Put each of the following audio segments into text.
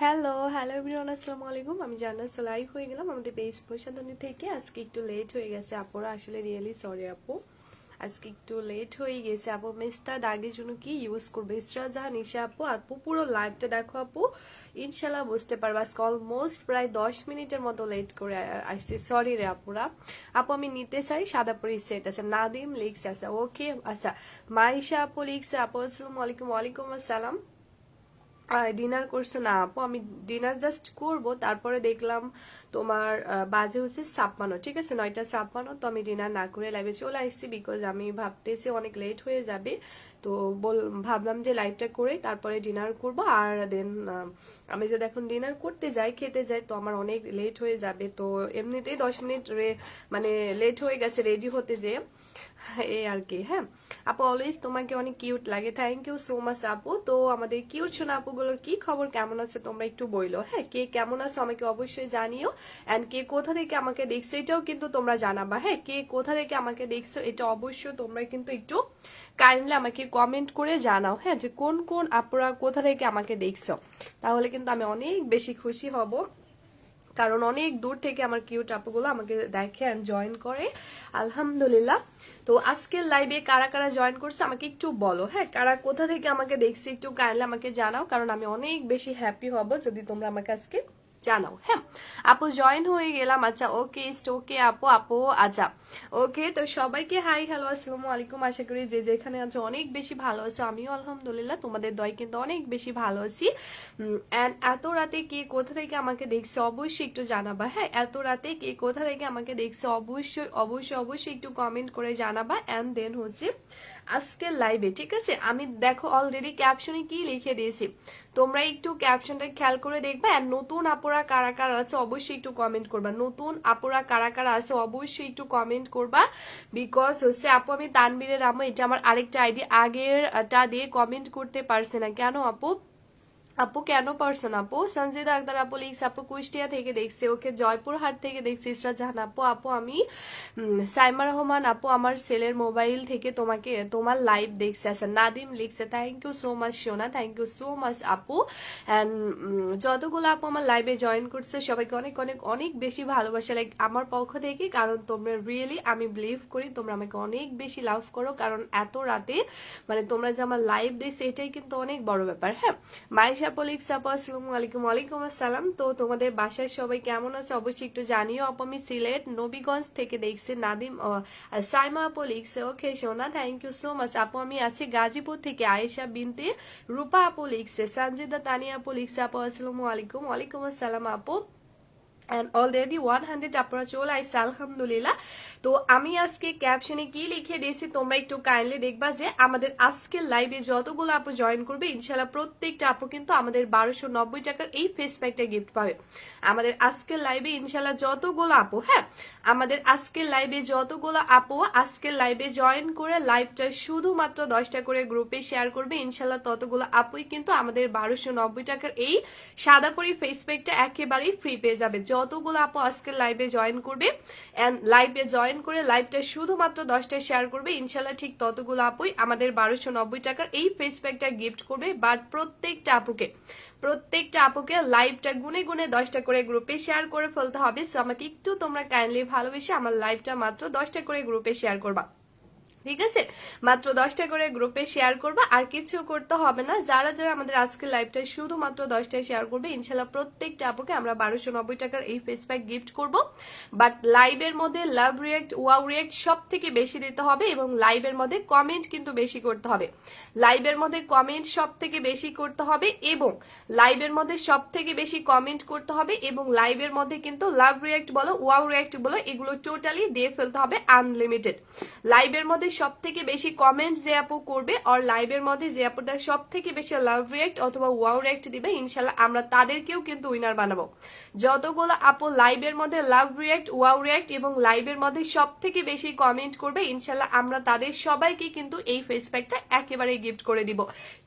Hello hello everyone, আসসালামু আলাইকুম। আমি জান্নাত। লাইভ হয়ে গেলাম আমাদের পেজ প্রশান্তনী থেকে। আজকে একটু লেট হয়ে গেছে আপুরা, আসলে রিয়েলি সরি আপু, আজকে একটু লেট হয়ে গেছে আপু। মেসটা দাগের জন্য কি ইউজ করবে ইসরা জাহান নিশা আপু? আপু পুরো লাইভটা দেখো আপু, ইনশাল্লাহ বুঝতে পারবা। আজকে অলমোস্ট প্রায় 10 মিনিটের মতো লেট করে আসছি, সরি রে আপুরা। আপু আমি নিতে চাই সাদা পরি সেট আছে, নাদিম লিখছে আছে, ওকে আচ্ছা। মাইশা আপু লিখছে, আপু আসসালামু আলাইকুম। ওয়ালাইকুম আসসালাম। ডিনার করছে না আপু? আমি ডিনার জাস্ট করব, তারপরে দেখলাম তোমার বাজে হচ্ছে 56, ঠিক আছে 9টা 56। তো আমি ডিনার না করে লাইভে চলে আসছি, বিকজ আমি ভাবতেছি অনেক লেট হয়ে যাবে। তো ভাবলাম যে লাইভটা করে তারপরে ডিনার করব। আর দেন আমি যদি এখন ডিনার করতে যাই, খেতে যাই, তো আমার অনেক লেট হয়ে যাবে। তো এমনিতেই 10 মিনিট মানে লেট হয়ে গেছে রেডি হতে যেয়ে, এই আর কি। হ্যাঁ আপু, অলওয়েজ তোমাকে অনেক কিউট লাগে, থ্যাংক ইউ সো মাচ আপু। তো আমাদের কিউট শোনা আপুগুলোর কি খবর, কেমন আছে তোমরা একটু বইলো। হ্যাঁ, কে কেমন আছে আমাকে অবশ্যই জানিও। অ্যান্ড কে কোথা থেকে আমাকে দেখছো এটাও কিন্তু তোমরা জানাবা। হ্যাঁ, কে কোথা থেকে আমাকে দেখছো এটা অবশ্যই তোমরা কিন্তু একটু কাইন্ডলি আমাকে কমেন্ট করে জানাও। হ্যাঁ, যে কোন কোন আপুরা কোথা থেকে আমাকে দেখছো, তাহলে কিন্তু আমি অনেক বেশি খুশি হব। কারণ অনেক দূর থেকে আমার কিউট আপুগুলো আমাকে দেখে এন্ড জয়েন করে, আলহামদুলিল্লাহ। তো আজকের লাইভে কারা কারা জয়েন করছে আমাকে একটু বলো। হ্যাঁ, কারা কোথা থেকে আমাকে দেখছে একটু কাইন্ডলি আমাকে জানাও, কারণ আমি অনেক বেশি হ্যাপি হব যদি তোমরা আমাকে আজকে জানাও। হ্যাঁ আপু, জয়েন হয়ে গেলাম। আচ্ছা ওকে, ওকে আপু, আপু আচ্ছা ওকে। তো সবাইকে হাই হ্যালো আসসালামু আলাইকুম। আশা করি যে যেখানে আছো অনেক বেশি ভালো আছো, আমিও আলহামদুলিল্লাহ তোমাদের দয় কিন্তু অনেক বেশি ভালো আছি। এন্ড এত রাতে কে কোথা থেকে আমাকে দেখছে অবশ্যই একটু জানাবা। হ্যাঁ, এত রাতে কে কোথা থেকে আমাকে দেখছে অবশ্যই অবশ্যই অবশ্যই একটু কমেন্ট করে জানাবা। এন্ড দেন হচ্ছে আজকের লাইভে, ঠিক আছে, আমি দেখো অলরেডি ক্যাপশনে কি লিখে দিয়েছি, তোমরা একটু ক্যাপশনটা খেয়াল করে দেখবা। আর নতুন আপুরা কারা কারা আছে অবশ্যই একটু কমেন্ট করবা, নতুন আপুরা কারা কারা আছে অবশ্যই একটু কমেন্ট করবা। বিকজ হচ্ছে আপু আমি তানবীরের আম্মু, এটা আমার আরেকটা আইডি, আগেরটা দিয়ে কমেন্ট করতে পারছে না কেন আপু? আপু কেন পারছো না আপু? সঞ্জিদা আক্তার আপু লিখছে, আপু কুষ্টিয়া থেকে দেখছে, ওকে জয়পুরহাট থেকে দেখছে। ইসরা জাহান আপু, আপু আমি সাইমা রহমান আপু আমার সেলের মোবাইল থেকে তোমাকে তোমার লাইভ দেখছে। আচ্ছা নাদিম লিখছে, থ্যাংক ইউ সো মাচ সোনা, থ্যাংক ইউ সো মাচ আপু। অ্যান্ড যতগুলো আপু আমার লাইভে জয়েন করছে সবাইকে অনেক অনেক অনেক বেশি ভালোবাসা লাইক আমার পক্ষ থেকে, কারণ তোমরা রিয়েলি আমি বিলিভ করি তোমরা আমাকে অনেক বেশি লাভ করো, কারণ এত রাতে মানে তোমরা যে আমার লাইভ দিচ্ছে এটাই কিন্তু অনেক বড় ব্যাপার। হ্যাঁ, মাইশা পলিক আপু আসসালামু আলাইকুম। ওয়ালাইকুম আসসালাম। তো তোমাদের বাসায় সবাই কেমন আছে অবশ্যই একটু জানিও আপু। আমি সিলেট নবীগঞ্জ থেকে দেখছি। নাদিম সাইমা আপু লিখছে, ওকে সোনা, থ্যাংক ইউ সো মাচ আপু। আমি আছি গাজীপুর থেকে। আয়েশা বিনতে রূপা আপু লিখছে। সঞ্জিদা তানিয়া আপু লিখছে, আপু আসসালামু আলাইকুম। ওয়ালাইকুম আসসালাম আপু। অ্যান্ড অলরেডি 100 আপনারা চলে আসছে, আলহামদুলিল্লাহ। তো আমি আজকে ক্যাপশনে কি লিখে দিয়েছি তোমরা একটু কাইন্ডলি দেখবা, যে আমাদের আজকের লাইভে যতগুলো আপু জয়েন করবে ইনশাল্লাহ প্রত্যেকটা আপু কিন্তু আমাদের 1290 টাকার এই ফেস প্যাকটা গিফট পাবে। আমাদের আজকের লাইভে ইনশাল্লাহ যতগুলো আপু, হ্যাঁ আমাদের আজকের লাইভে যতগুলো আপু আজকের লাইভে জয়েন করে লাইভটা শুধুমাত্র 10টা করে গ্রুপে শেয়ার করবে ইনশাল্লাহ, ততগুলো আপুই কিন্তু আমাদের 1290 টাকার এই সাদা পরি ফেস প্যাকটা একেবারেই ফ্রি পেয়ে যাবে। যতগুলো আপু আজকের লাইভে জয়েন করবে এন্ড লাইভে জয়েন করে লাইভটা শুধুমাত্র 10টায় শেয়ার করবে ইনশাল্লাহ, ঠিক ততগুলো আপুই আমাদের 1290 টাকার এই ফেস প্যাকটা গিফট করবে। বাট প্রত্যেকটা আপুকে লাইভটা গুনে গুনে 10টা করে গ্রুপে শেয়ার করে ফেলতে হবে। সো আমাকে একটু তোমরা কাইন্ডলি ভালোবেসে আমার লাইভটা মাত্র 10টা করে গ্রুপে শেয়ার করবা, ঠিক আছে? মাত্র 10টা করে গ্রুপে শেয়ার করবা, আর কিছু করতে হবে না। যারা যারা আমাদের আজকের লাইভটা শুধুমাত্র 10টায় শেয়ার করবে ইনশাল্লাহ প্রত্যেকটা আপুকে আমরা 1290 টাকার এই ফেস প্যাক গিফট করব। বাট লাইভের মধ্যে লাভ রিয়েক্ট ওয়াও রিয়েক্ট সব থেকে বেশি দিতে হবে, এবং লাইভের মধ্যে কমেন্ট কিন্তু বেশি করতে হবে। লাইভের মধ্যে কমেন্ট সব থেকে বেশি করতে হবে, এবং লাইভের মধ্যে সব থেকে বেশি কমেন্ট করতে হবে, এবং লাইভের মধ্যে কিন্তু লাভ রিয়েক্ট বলো ওয়াও রিয়েক্ট বলো এগুলো টোটালি দিয়ে ফেলতে হবে আনলিমিটেড। লাইভের মধ্যে সব থেকে বেশি কমেন্ট যে আপু করবে আর লাইভের মধ্যে যে আপুটা সব থেকে বেশি লাভ রিয়েক্ট অথবা ওয়াও রিয়েক্ট দিবে ইনশাল্লাহ আমরা তাদেরকেও কিন্তু উইনার বানাবো। যতগুলো আপু লাইভের মধ্যে লাভ রিয়েক্ট ওয়াও রিয়েক্ট এবং লাইভের মধ্যে সব থেকে বেশি কমেন্ট করবে ইনশাল্লাহ আমরা তাদের সবাইকে কিন্তু এই ফেস প্যাকটা একেবারে গিফট করে দিব,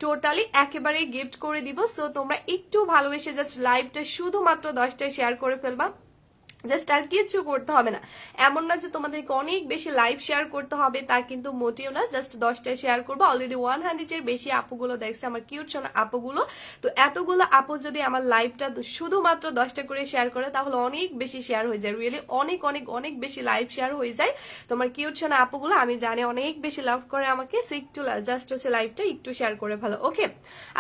টোটালি একেবারে গিফট করে দিব। সো তোমরা একটু ভালোবেসে জাস্ট লাইভটা শুধুমাত্র 10টায় শেয়ার করে ফেলবা। জাস্ট আর কিছু করতে হবে না। এমন না যে তোমাদেরকে অনেক বেশি লাইভ শেয়ার করতে হবে, তা কিন্তু মোটেও না। জাস্ট 10টা শেয়ার করবো। অলরেডি 100 এর বেশি আপুগুলো দেখছে, আমার কিউট সোনা আপুগুলো। তো এতগুলো আপু যদি আমার লাইভটা শুধুমাত্র 10টা করে শেয়ার করে, তাহলে অনেক বেশি শেয়ার হয়ে যায়। রিয়েলি অনেক অনেক অনেক বেশি লাইভ শেয়ার হয়ে যায়। তোমার কিউট সোনা আপুগুলো আমি জানি অনেক বেশি লাভ করে আমাকে, সো একটু জাস্ট হচ্ছে লাইভটা একটু শেয়ার করে ভালো। ওকে,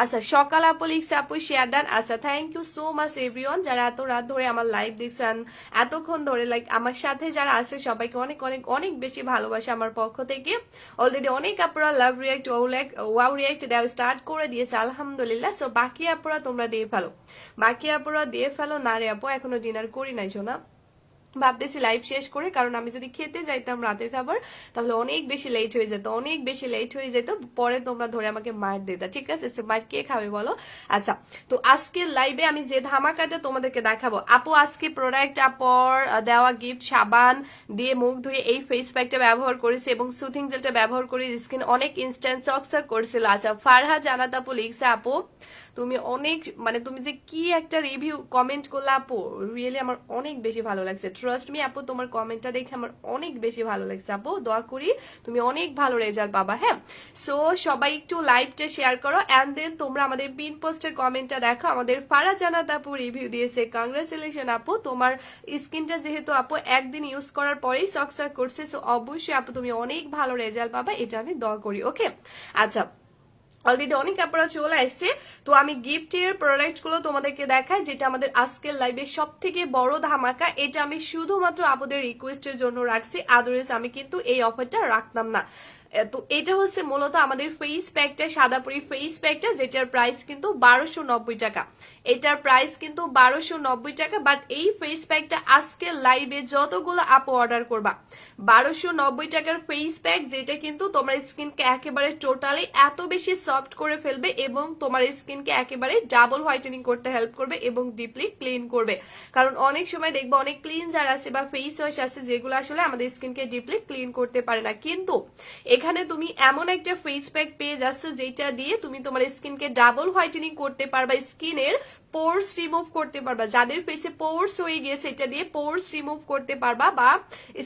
আচ্ছা সকাল আপু লিখছে আপু শেয়ার ডান। আচ্ছা thank you so much everyone যারা এত রাত ধরে আমার লাইভ দেখছেন, এতক্ষণ ধরে লাইক আমার সাথে যারা আছে সবাইকে অনেক অনেক অনেক বেশি ভালোবাসা আমার পক্ষ থেকে। অলরেডি অনেক আপুরা লাভ রিয়াক্ট ওয়াও রিয়াক্ট দেওয়া স্টার্ট করে দিয়েছে আলহামদুলিল্লাহ। সো বাকি আপুরা তোমরা দিয়ে ফেলো, বাকি আপুরা দিয়ে ফেলো। না রে আপু এখনো ডিনার করি নাই শোনা, ভাবতেছি লাইভ শেষ করে, কারণ আমি যদি খেতে যাইতাম রাতের খাবার তাহলে অনেক বেশি লেট হয়ে যেত, অনেক বেশি লেট হয়ে যেত, পরে তোমরা ধরে আমাকে মার দিতা। ঠিক আছে, মার কে খাবে বলো। আচ্ছা, তো আজকের লাইভে আমি যে ধামাকাটা তোমাদেরকে দেখাবো, আপু আজকে প্রোডাক্ট আপর দেওয়া গিফট সাবান দিয়ে মুখ ধুয়ে এই ফেস প্যাকটা ব্যবহার করেছে এবং সুথিং জেলটা ব্যবহার করে স্কিন অনেক ইনস্ট্যান্ট চকচক করছিল। আচ্ছা ফারহা জানাত আপু লিখছে আপু তুমি অনেক মানে তুমি যে কি একটা রিভিউ কমেন্ট করলে আপু, রিয়েলি আমার অনেক বেশি ভালো লাগছে। ট্রাস্ট মি আপু, তোমার কমেন্টটা দেখে আমার অনেক বেশি ভালো লাগছে আপু। দোয়া করি তুমি অনেক ভালো রেজাল্ট পাবা। হ্যাঁ, সো সবাই একটু লাইভটা শেয়ার করো অ্যান্ড দেন তোমরা আমাদের পিন পোস্টের কমেন্টটা দেখো। আমাদের ফারা জানাত আপু রিভিউ দিয়েছে, কংগ্রেচুলেশন আপু, তোমার স্কিনটা যেহেতু আপু একদিন ইউজ করার পরেই সকসক করছে, সো অবশ্যই আপু তুমি অনেক ভালো রেজাল্ট পাবা, এটা আমি দোয়া করি। ওকে, আচ্ছা অলরেডি অনেক আপনারা চলে আসছে। তো আমি গিফটের প্রোডাক্ট গুলো তোমাদেরকে দেখাই, যেটা আমাদের আজকের লাইভে সব থেকে বড় ধামাকা। এটা আমি শুধুমাত্র আপনাদের রিকোয়েস্টের জন্য রাখছি, আদারওয়াইজ আমি কিন্তু এই অফারটা রাখতাম না। তো এটা হচ্ছে মূলত আমাদের ফেস প্যাকটা, সাদাপুরি ফেস প্যাকটা, যেটার প্রাইস কিন্তু 1290 টাকা। এটার প্রাইস কিন্তু 1290 টাকা। বাট এই ফেস প্যাকটা আজকে লাইভে যতগুলো আপু অর্ডার করবা, 1290 টাকার ফেস প্যাক, যেটা কিন্তু তোমার স্কিনকে একেবারে টোটালি এত বেশি সফট করে ফেলবে এবং তোমার স্কিনকে একেবারে ডাবল হোয়াইটেনিং করতে হেল্প করবে এবং ডিপলি ক্লিন করবে। কারণ অনেক সময় দেখবো অনেক ক্লিনজার আছে বা ফেস ওয়াশ আছে যেগুলো আসলে আমাদের স্কিনকে ডিপলি ক্লিন করতে পারে না, কিন্তু এখানে তুমি এমন একটা ফেস প্যাক পেয়ে যাচ্ছ যেটা দিয়ে তুমি তোমার স্কিনকে ডাবল হোয়াইটেনিং করতে পারবা, স্কিনের পোর্স রিমুভ করতে পারবা। যাদের ফেসে পোর্স হয়ে গিয়েছে এটা দিয়ে পোর্স রিমুভ করতে পারবা, বা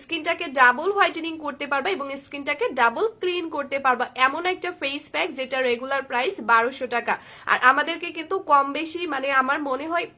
স্কিনটাকে ডাবল হোয়াইটেনিং করতে পারবা এবং স্কিনটাকে ডাবল ক্লিন করতে পারবা। এমন একটা ফেস প্যাক যেটা রেগুলার প্রাইস 1200 টাকা। আর আমাদেরকে কিন্তু কম বেশি মানে আমার মনে হয়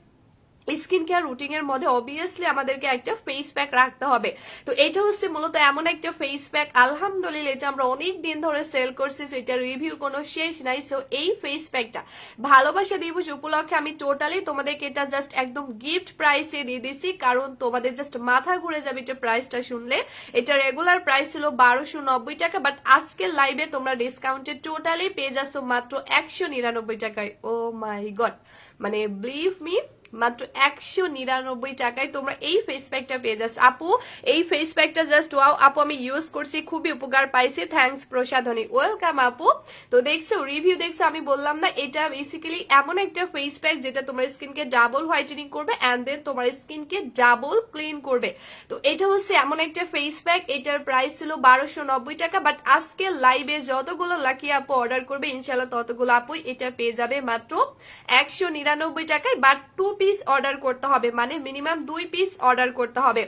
স্কিন কেয়ার রুটিন এর মধ্যে অবভিয়াসলি আমাদেরকে একটা ফেস প্যাক রাখতে হবে। তো এটা হচ্ছে মূলত এমন একটা ফেস প্যাক, আলহামদুলিল্লাহ এটা আমরা অনেক দিন ধরে সেল করছি, সেটা রিভিউর কোনো শেষ নাই। সো এই ফেস প্যাকটা ভালোবাসা দিবস উপলক্ষে আমি টোটালি তোমাদেরকে এটা জাস্ট একদম গিফট প্রাইসে দিয়ে দিচ্ছি, কারণ তোমাদের জাস্ট মাথা ঘুরে যাবে এটা প্রাইসটা শুনলে। এটা রেগুলার প্রাইস ছিল 1290 টাকা, বাট আজকের লাইভে তোমরা ডিসকাউন্টে টোটালি পেয়ে যাচ্ছ মাত্র 199 টাকায়। ও মাই গড, মানে বিলিভ মি মাত্র 199 টাকায় তোমরা এই ফেস প্যাকটা পেয়ে যাচ্ছ আপু। এই ফেস প্যাকটা জাস্ট ওয়াও আপু, আমি ইউজ করছি, খুবই উপকার পাইছি। থ্যাঙ্কস প্রসাধনী, ওয়েলকাম আপু। তো দেখছো রিভিউ দেখছো, আমি বললাম না এটা বেসিক্যালি এমন একটা ফেস প্যাক যেটা তোমার স্কিনকে ডাবল হোয়াইটেনিং করবে এন্ড দেন তোমার স্কিনকে ডাবল ক্লিন করবে। তো এটা হচ্ছে এমন একটা ফেস প্যাক, এটার প্রাইস ছিল 1290 টাকা, বাট আজকে লাইভে যতগুলো লাকি আপু অর্ডার করবে ইনশাল্লাহ ততগুলো আপু এটা পেয়ে যাবে মাত্র 199 টাকায়। বাট 2 পিস অর্ডার করতে হবে, মানে মিনিমাম 2 পিস অর্ডার করতে হবে।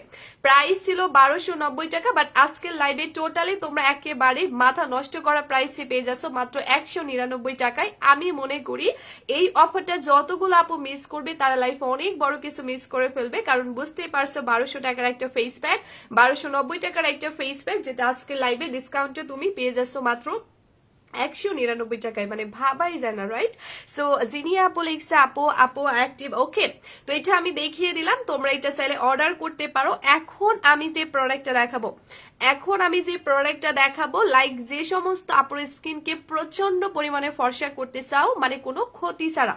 প্রাইস ছিল 1290 টাকা, বাট আজকের লাইভে টোটালি তোমরা একেবারে মাথা নষ্ট করা প্রাইসে পেয়ে যাচ্ছ মাত্র 199 টাকায়। আমি মনে করি এই অফারটা যতগুলো আপু মিস করবে তারা লাইফে অনেক বড় কিছু মিস করে ফেলবে, কারণ বুঝতেই পারছো 1200 টাকার একটা ফেস প্যাক, 1290 টাকার একটা ফেস প্যাক, যেটা আজকের লাইভে ডিসকাউন্টে তুমি পেয়ে যাচ্ছ মাত্র 199 টাকায়, মানে ভাবাই যায় না, রাইট? সো জিনিয়া আপু লিখছে আপু আপু অ্যাক্টিভ। ওকে, তো এটা আমি দেখিয়ে দিলাম, তোমরা এটা চাইলে অর্ডার করতে পারো। এখন আমি যে প্রোডাক্টটা দেখাবো লাইক যে সমস্ত আপুর স্কিনকে প্রচন্ড পরিমাণে ফর্সা করতে চাও, মানে কোনো ক্ষতি ছাড়া,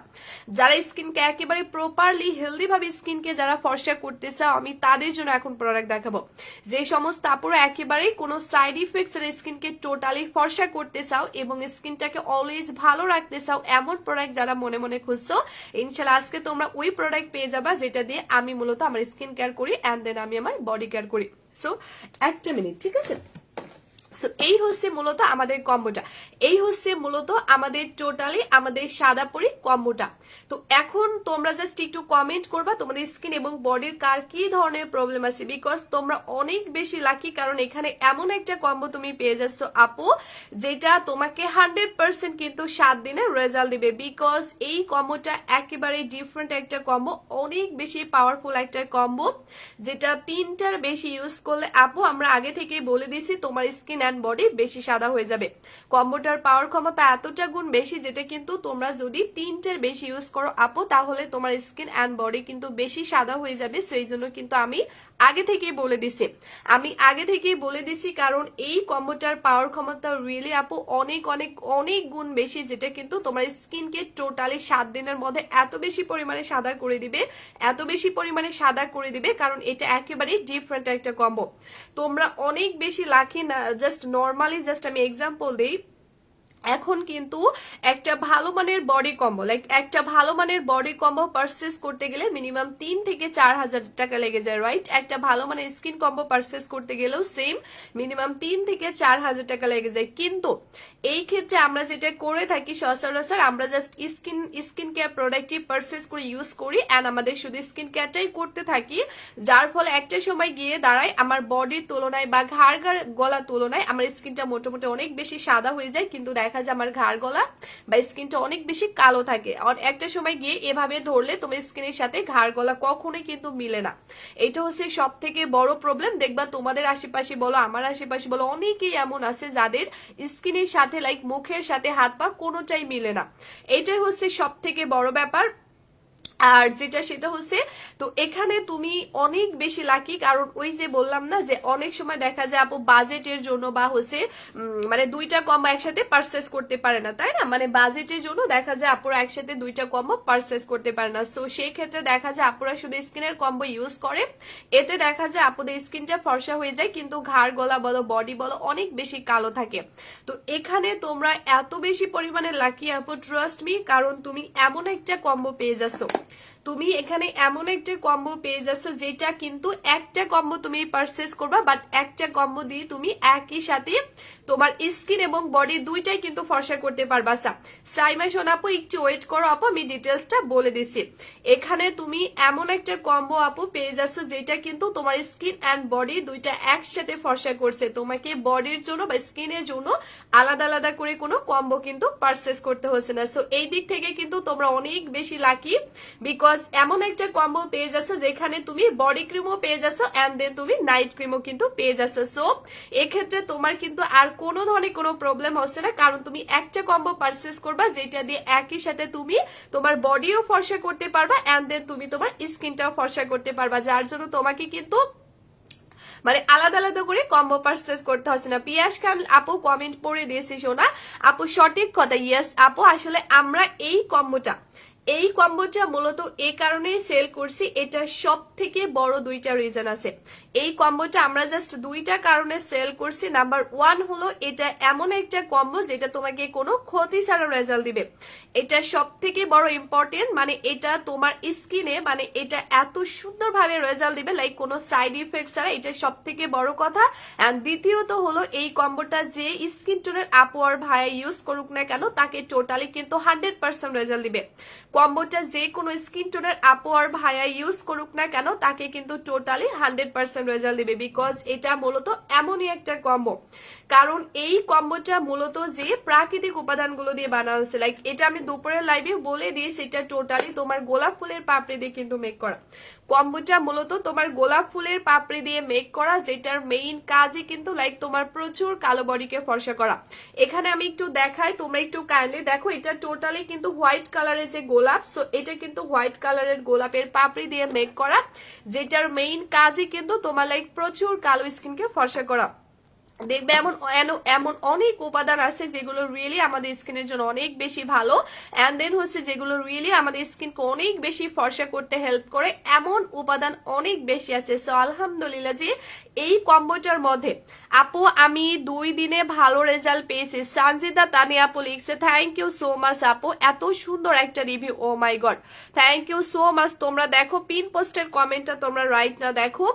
যারা স্কিনকে একেবারে প্রপারলি হেলদি ভাবে স্কিনকে যারা ফর্সা করতে চাও, আমি তাদের জন্য এখন প্রোডাক্ট দেখাবো। যে সমস্ত আপুরা একেবারেই কোনো সাইড ইফেক্টস স্কিনকে টোটালি ফর্সা করতে চাও এবং স্কিনটাকে অলওয়েজ ভালো রাখতে চাও, এমন প্রোডাক্ট যারা মনে মনে খুঁজছো, ইনশাল্লাহ আজকে তোমরা ওই প্রোডাক্ট পেয়ে যাবা যেটা দিয়ে আমি মূলত আমার স্কিন কেয়ার করি এন্ড দেন আমি আমার বডি কেয়ার করি। সো একটা মিনিট, ঠিক আছে? সো এই হচ্ছে মূলত আমাদের কম্বোটা, এই হচ্ছে মূলত আমাদের টোটালি আমাদের সাদা পরি কম্বোটা। তো এখন তোমরা জাস্ট একটু কমেন্ট করবা তোমাদের স্কিন এবং বডির কার কি ধরনের প্রবলেম আছে, বিকজ তোমরা অনেক বেশি লাকি, কারণ এখানে এমন একটা কম্বো তুমি পেয়ে যাচ্ছ আপু যেটা তোমাকে 100% কিন্তু 7 দিনের রেজাল্ট দিবে। বিকজ এই কম্বোটা একেবারে ডিফারেন্ট একটা কম্বো, অনেক বেশি পাওয়ারফুল একটা কম্বো, যেটা 3টার বেশি ইউজ করলে আপু আমরা আগে থেকেই বলে দিয়েছি তোমার স্কিন অ্যান্ড বডি বেশি সাদা হয়ে যাবে। কম্বোটার পাওয়ার ক্ষমতা এতটা গুণ বেশি, যেটা কিন্তু তোমরা যদি 3টার বেশি ইউজ করো আপু তাহলে তোমার স্কিন অ্যান্ড বডি কিন্তু বেশি সাদা হয়ে যাবে। সেই জন্য কিন্তু আমি আগে থেকেই বলে দিছি, কারণ এই কম্বোটার পাওয়ার ক্ষমতা রিয়েলি আপু অনেক অনেক অনেক গুণ বেশি, যেটা কিন্তু তোমার স্কিনকে টোটালি 7 দিনের মধ্যে এত বেশি পরিমাণে সাদা করে দিবে, কারণ এটা একেবারেই ডিফারেন্ট একটা কম্বো। তোমরা অনেক বেশি লাকি না, জাস্ট নর্মালি জাস্ট আমি এক্সাম্পল দিই। এখন কিন্তু একটা ভালো মানের বডি কম্বো পারচেস করতে গেলে মিনিমাম 3 থেকে 4 হাজার টাকা লেগে যায়, রাইট? একটা ভালো মানের স্কিন কম্বো পারচেস করতে গেলেও সেম মিনিমাম 3 থেকে 4 হাজার টাকা লেগে যায়। কিন্তু এই ক্ষেত্রে আমরা যেটা করে থাকি সচরাচর, আমরা জাস্ট স্কিন কেয়ার প্রোডাক্টই পারচেস করে ইউজ করি এন্ড আমাদের শুধু স্কিন কেয়ারটাই করতে থাকি, যার ফলে একটা সময় গিয়ে দাঁড়ায় আমার বডির তুলনায় বা ঘাড় গলার তুলনায় আমার স্কিনটা মোটামুটি অনেক বেশি সাদা হয়ে যায়, কিন্তু দেখা যায় আমার ঘাড় গলা বা স্কিনটা অনেক বেশি কালো থাকে। আর একটা সময় গিয়ে এভাবে ধরলে তোমার স্কিনের সাথে ঘাড় গলা কখনোই কিন্তু মিলে না। এটা হচ্ছে সব থেকে বড় প্রবলেম। দেখবা তোমাদের আশেপাশে বলো আমার আশেপাশে বলো অনেকেই এমন আছে যাদের স্কিনের সাথে লাইক মুখের সাথে হাত পা কোনোটাই মিলে না। এটাই হচ্ছে সব থেকে বড় ব্যাপার। আর যেটা সেটা হচ্ছে, তো এখানে তুমি অনেক বেশি লাকি, কারণ ওই যে বললাম না যে অনেক সময় দেখা যায় আপু বাজেটের জন্য বা হচ্ছে মানে 2টা কম্বো একসাথে পারচেস করতে পারে না, তাই না? মানে বাজেটের জন্য দেখা যায় আপুরা একসাথে 2টা কম্বো পারচেস করতে পারে না। সো সেই ক্ষেত্রে দেখা যায় আপুরা শুধু স্কিনের কম্বো ইউজ করে, এতে দেখা যায় আপুদের স্কিনটা ফর্সা হয়ে যায়, কিন্তু ঘাড় গলা বলো বডি বলো অনেক বেশি কালো থাকে। তো এখানে তোমরা এত বেশি পরিমাণে লাকি আপু, ট্রাস্ট মি, কারণ তুমি এমন একটা কম্বো পেয়ে যাচ্ছ, যেটা কিন্তু একটা কম্বো তুমি পারচেস করবা, বাট একটা কম্বো দিয়ে তুমি একই সাথে তোমার স্কিন এবং বডি 2টাই কিন্তু ফর্সা করতে পারবা। সাইমা সোনাপু একটু ওয়েট করো আপু, আমি ডিটেলসটা বলে দিচ্ছি। এখানে তুমি এমন একটা কম্বো আপু পেয়ে যাচ্ছ যেটা কিন্তু তোমার স্কিন অ্যান্ড বডি 2টা একসাথে ফর্সা করছে। তোমাকে বডির জন্য বা স্কিনের জন্য আলাদা আলাদা করে কোনো কম্বো কিন্তু পারচেস করতে হচ্ছে না। সো এই দিক থেকে কিন্তু তোমরা অনেক বেশি লাকি, বিকজ এমন একটা কম্বো পেয়ে যাচ্ছ যেখানে তুমি বডি ক্রিমও পেয়ে যাচ্ছ এন্ড দেন তুমি নাইট ক্রিমও কিন্তু পেয়ে যাচ্ছ। সো এক্ষেত্রে তোমার কিন্তু আর কোনো ধরনের কোনো প্রবলেম হচ্ছে না, কারণ তুমি একটা কম্বো পারচেস করবা যেটা দিয়ে একই সাথে তুমি তোমার বডিও ফর্সা করতে পারবা এন্ড দেন তুমি তোমার স্কিনটাও ফর্সা করতে পারবা, যার জন্য তোমাকে কিন্তু মানে আলাদা আলাদা করে কম্বো পারচেস করতে হচ্ছে না। পিয়াস খান আপু কমেন্ট পড়ে দিয়েছি শোনা আপু, সঠিক কথা। ইয়েস আপু, আসলে আমরা এই কম্বোটা মূলত এই কারণেই সেল করছি, এটা সব থেকে বড় 2টা রিজন আছে। এই কম্বোটা আমরা জাস্ট 2টা কারণে সেল করছি। নাম্বার 1 হলো এটা এমন একটা কম্বো যেটা তোমাকে কোনো ক্ষতি ছাড়া রেজাল্ট দিবে, এটা সব থেকে বড় ইম্পর্টেন্ট। মানে এটা তোমার স্কিনে মানে এটা এত সুন্দরভাবে রেজাল্ট দিবে লাইক কোনো সাইড ইফেক্ট ছাড়া, এটা সব থেকে বড় কথা। এন্ড দ্বিতীয়ত হলো এই কম্বোটা যে স্কিন টোনের আপু আর ভাইয়া ইউজ করুক না কেন তাকে টোটালি কিন্তু 100% রেজাল্ট দিবে। কম্বোটা যে কোনো স্কিন টোনের আপু আর ভাইয়া ইউজ করুক না কেন তাকে কিন্তু টোটালি 100% রেজাল্ট দিবে, বিকজ এটা মূলত এমনই একটা কম্বো। কারণ এই কম্বোটা মূলত যে প্রাকৃতিক উপাদানগুলো দিয়ে বানানো হচ্ছে, লাইক এটা আমি দুপুরের লাইভে বলে দিয়েছি, এটা টোটালি তোমার গোলাপ ফুলের পাপড়ি দিয়ে কিন্তু মেক করা। কম্বোটা মূলত তোমার গোলাপ ফুলের পাপড়ি দিয়ে মেক করা, যেটার মেইন কাজই কিন্তু লাইক তোমার প্রচুর কালো বডিকে ফর্সা করা। এখানে আমি একটু দেখাই, তোমরা একটু কাইন্ডলি দেখো, এটা টোটালি কিন্তু হোয়াইট কালারের যে গোলাপ, সো এটা কিন্তু হোয়াইট কালারের গোলাপের পাপড়ি দিয়ে মেক করা, যেটার মেইন কাজই কিন্তু তোমার লাইক প্রচুর কালো স্কিনকে ফর্সা করা। দেখবে এমন এমন অনেক উপাদান আছে যেগুলো রিয়েলি আমাদের স্কিনের জন্য অনেক বেশি ভালো, এন্ড দেন হচ্ছে যেগুলো রিয়েলি আমাদের স্কিনকে অনেক বেশি ফর্সা করতে হেল্প করে, এমন উপাদান অনেক বেশি আছে। সো আলহামদুলিল্লাহ যে এই কম্বোটার মধ্যে আপু আমি 2 দিনে ভালো রেজাল্ট পেয়েছি। সঞ্জিতা তানিয়া আপু লিখছে থ্যাংক ইউ সো মাচ আপু, এত সুন্দর একটা review, oh my god thank you so much. তোমরা দেখো পিন পোস্টের কমেন্টটা তোমরা রাইট না দেখো,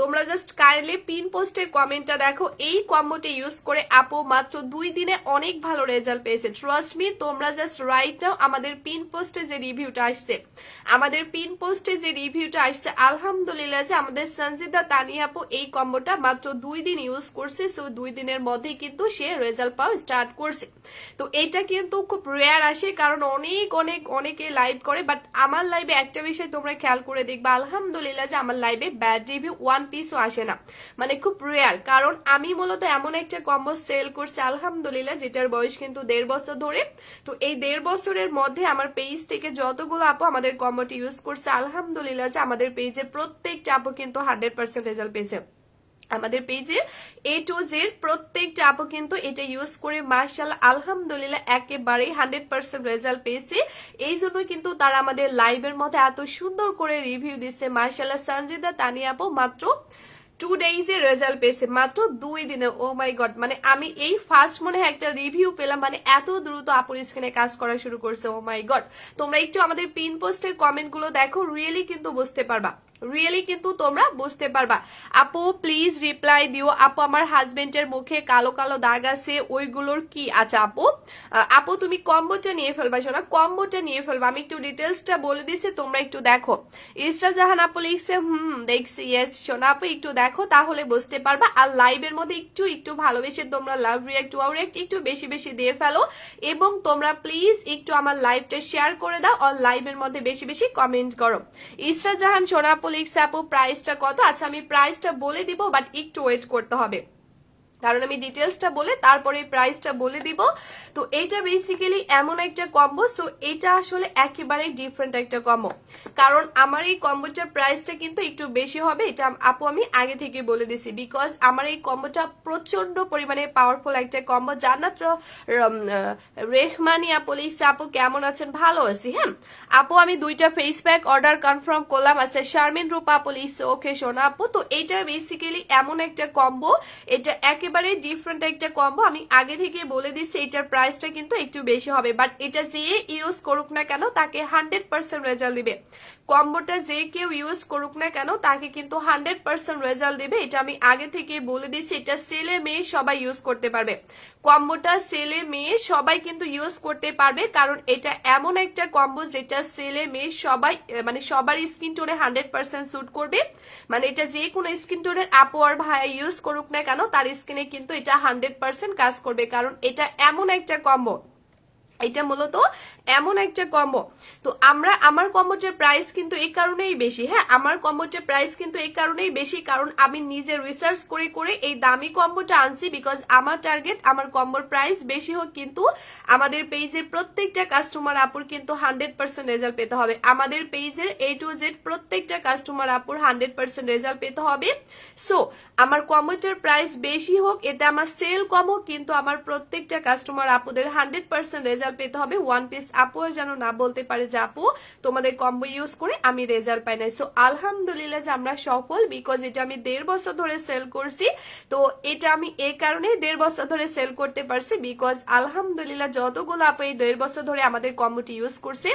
তোমরা জাস্ট কাইন্ডলি পিন পোস্টের কমেন্টটা দেখো। এই কম্বোটা ইউজ করে আপু মাত্র 2 দিনে অনেক ভালো রেজাল্ট পেয়েছে। ট্রাস্ট মি, তোমরা জাস্ট রাইট নাও আমাদের পিন পোস্টে যে রিভিউটা আসছে, আলহামদুলিল্লাহ যে আমাদের সঞ্জিদা তানিয়া আপু এই কম্বোটা মাত্র 2 দিন ইউজ করছে। সো 2 দিনের মধ্যে কিন্তু সে রেজাল্ট পাওয়া স্টার্ট করছে। তো এটা কিন্তু খুব রেয়ার আসে, কারণ অনেকে লাইভ করে, বাট আমার লাইভে একটা বিষয় তোমরা খেয়াল করে দেখবা, আলহামদুলিল্লাহ যে আমার লাইভে ব্যাড রিভিউ 1 পিসও আসে না, মানে খুব রেয়ার। কারণ আমি মূলত এমন একটা কম্বো সেল করছি আলহামদুলিল্লাহ, যেটার বয়স কিন্তু 1.5 বছর ধরে। তো এই 1.5 বছরের মধ্যে আমার পেজ থেকে যতগুলো আপু আমাদের কম্বোটি ইউজ করছে, আলহামদুলিল্লাহ যে আমাদের পেজে প্রত্যেকটা আপু কিন্তু 100% রেজাল্ট পেয়েছে। আমাদের পেজে A to Z প্রত্যেকটা আপু কিন্তু এটা ইউজ করে মাশাআল্লাহ আলহামদুলিল্লাহ একেবারে 100% রেজাল্ট পেয়েছে। এই জন্য কিন্তু তারা আমাদের লাইভের মধ্যে এত সুন্দর করে রিভিউ দিচ্ছে। মাশাআল্লাহ সঞ্জিদা তানিয়া আপু মাত্র 2 ডেইজে রেজাল্ট পেয়েছে, মাত্র 2 দিনে। ও মাই গড, মানে আমি এই ফার্স্ট মনে হয় একটা রিভিউ পেলাম, মানে এত দ্রুত আপুর স্ক্রিনে কাজ করা শুরু করছে। ও মাই গড, তোমরা একটু আমাদের পিন পোস্টের কমেন্ট গুলো দেখো, রিয়েলি কিন্তু বুঝতে পারবা, তোমরা বুঝতে পারবা। আপু প্লিজ রিপ্লাই দিও। আপু আমার হাজবেন্ডের মুখে কালো কালো দাগ আছে, ওইগুলোর কি? আচ্ছা আপু তুমি কম্বোটা নিয়ে ফেলবা, শোনা কম্বোটা নিয়ে ফেলবা। আমি একটু ডিটেলসটা বলে দিচ্ছি, তোমরা একটু দেখো। ইসরা জাহান আপু লিখছে দেখছি, ইয়েস শোনা আপু একটু দেখো, তাহলে বুঝতে পারবা। আর লাইভের মধ্যে একটু ভালোবেসে তোমরা লাভ রিয়াক্ট ওয়াও রিয়াক্ট একটু বেশি দিয়ে ফেলো, এবং তোমরা প্লিজ একটু আমার লাইভটা শেয়ার করে দাও, আর লাইভের মধ্যে বেশি কমেন্ট করো। ইসরা জাহান শোনা আপু লিখছে আপু প্রাইসটা কত? আচ্ছা আমি প্রাইসটা বলে দিব, বাট একটু ওয়েট করতে হবে, কারণ আমি ডিটেলসটা বলে তারপরে প্রাইসটা বলে দিব। তো এটা বেসিক্যালি এমন একটা কম্বো, সো এটা আসলে একেবারে ডিফারেন্ট একটা কম্বো, কারণ আমার এই কম্বোটার প্রাইসটা কিন্তু একটু বেশি হবে, এটা আপু আমি আগে থেকে বলে দিছি, বিকজ আমার এই কম্বোটা প্রচন্ড পরিমাণে পাওয়ারফুল একটা কম্বো। জান্নাত রেহমানি আপু লিখছে আপু কেমন আছেন? ভালো আছি। হ্যাঁ আপু আমি 2টা ফেস প্যাক অর্ডার কনফার্ম করলাম। আচ্ছা শারমিন রূপা আপু লিখছে ওকে সোনা আপু। তো এটা বেসিক্যালি এমন একটা কম্বো, এটা একেবারে ডিফারেন্ট একটা কম্বো। আমি আগে থেকে বলে দিচ্ছি এটার প্রাইসটা কিন্তু একটু বেশি হবে, বাট এটা যে ইউজ করুক না কেন তাকে 100% রেজাল্ট দিবে। কম্বোটা যে কেউ ইউজ করুক না কেন তাকে কিন্তু 100% রেজাল্ট দিবে, এটা আমি আগে থেকে বলে দিচ্ছি। এটা ছেলে মেয়ে সবাই ইউজ করতে পারবে, কম্বোটা ছেলে মেয়ে সবাই কিন্তু ইউজ করতে পারবে, কারণ এটা এমন একটা কম্বো যেটা ছেলে মেয়ে সবাই, মানে সবার স্কিন টোনে 100% স্যুট করবে। মানে এটা যে কোনো স্কিন টোনের আপু আর ভাই ইউজ করুক না কেন তার স্কিনে কিন্তু এটা 100% কাজ করবে, কারণ এটা এমন একটা কম্বো, এটা মূলত এমন একটা কম্বো। তো আমার কম্বোটার প্রাইস কিন্তু এই কারণেই বেশি। হ্যাঁ আমার কম্বোটার প্রাইস কিন্তু এই কারণেই বেশি, কারণ আমি নিজে রিসার্চ করে এই দামি কম্বোটা আনছি, বিকজ আমার টার্গেট আমার কম্বোর প্রাইস বেশি হোক, কিন্তু আমাদের পেজের প্রত্যেকটা কাস্টমার আপুর কিন্তু 100% রেজাল্ট পেতে হবে। আমাদের পেজের A to Z প্রত্যেকটা কাস্টমার আপুর 100% রেজাল্ট পেতে হবে। সো আমার কম্বোটার প্রাইস বেশি হোক, এটা আমার সেল কম হোক, কিন্তু আমার প্রত্যেকটা কাস্টমার আপুদের 100% রেজাল্ট পেতে হবে। 1 পিস আপু যেন না বলতে পারে যে আপু তোমাদের কম্বো ইউজ করে আমি রেজাল্ট পাই নাই। সো আলহামদুলিল্লাহ যে আমরা সফল, বিকজ এটা আমি 1.5 বছর ধরে সেল করছি। তো এটা আমি এই কারণে 1.5 বছর ধরে সেল করতে পারছি, বিকজ আলহামদুলিল্লাহ যতগুলো আপু এই 1.5 বছর ধরে আমাদের কম্বোটি ইউজ করছে,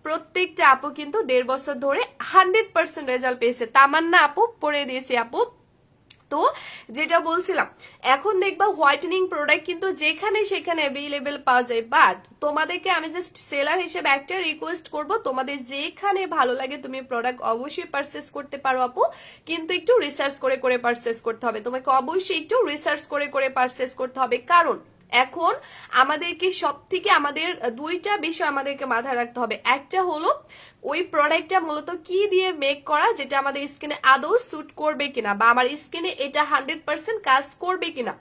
প্রত্যেকটা আপু কিন্তু 1.5 বছর ধরে 100% রেজাল্ট পেয়েছে। তামান্না আপু পরে দিয়েছে আপু। তো যেটা বলছিলাম, এখন দেখবা হোয়াইটেনিং প্রোডাক্ট কিন্তু যেখানে সেখানে অ্যাভেলেবেল পাওয়া যায়, বাট তোমাদেরকে আমি জাস্ট সেলার হিসেবে একটা রিকোয়েস্ট করব, তোমাদের যেখানে ভালো লাগে তুমি প্রোডাক্ট অবশ্যই পারচেস করতে পারো আপু, কিন্তু একটু রিসার্চ করে পারচেস করতে হবে। তোমাকে অবশ্যই একটু রিসার্চ করে পারচেস করতে হবে, কারণ এখন আমাদেরকে সব থেকে আমাদের 2টা বিষয় আমাদেরকে মাথায় রাখতে হবে। একটা হলো ওই প্রোডাক্টটা মূলত কি দিয়ে মেক করা, যেটা আমাদের স্কিনে আদৌ স্যুট করবে কিনা, বা আমার স্কিনে এটা 100% কাজ করবে কিনা,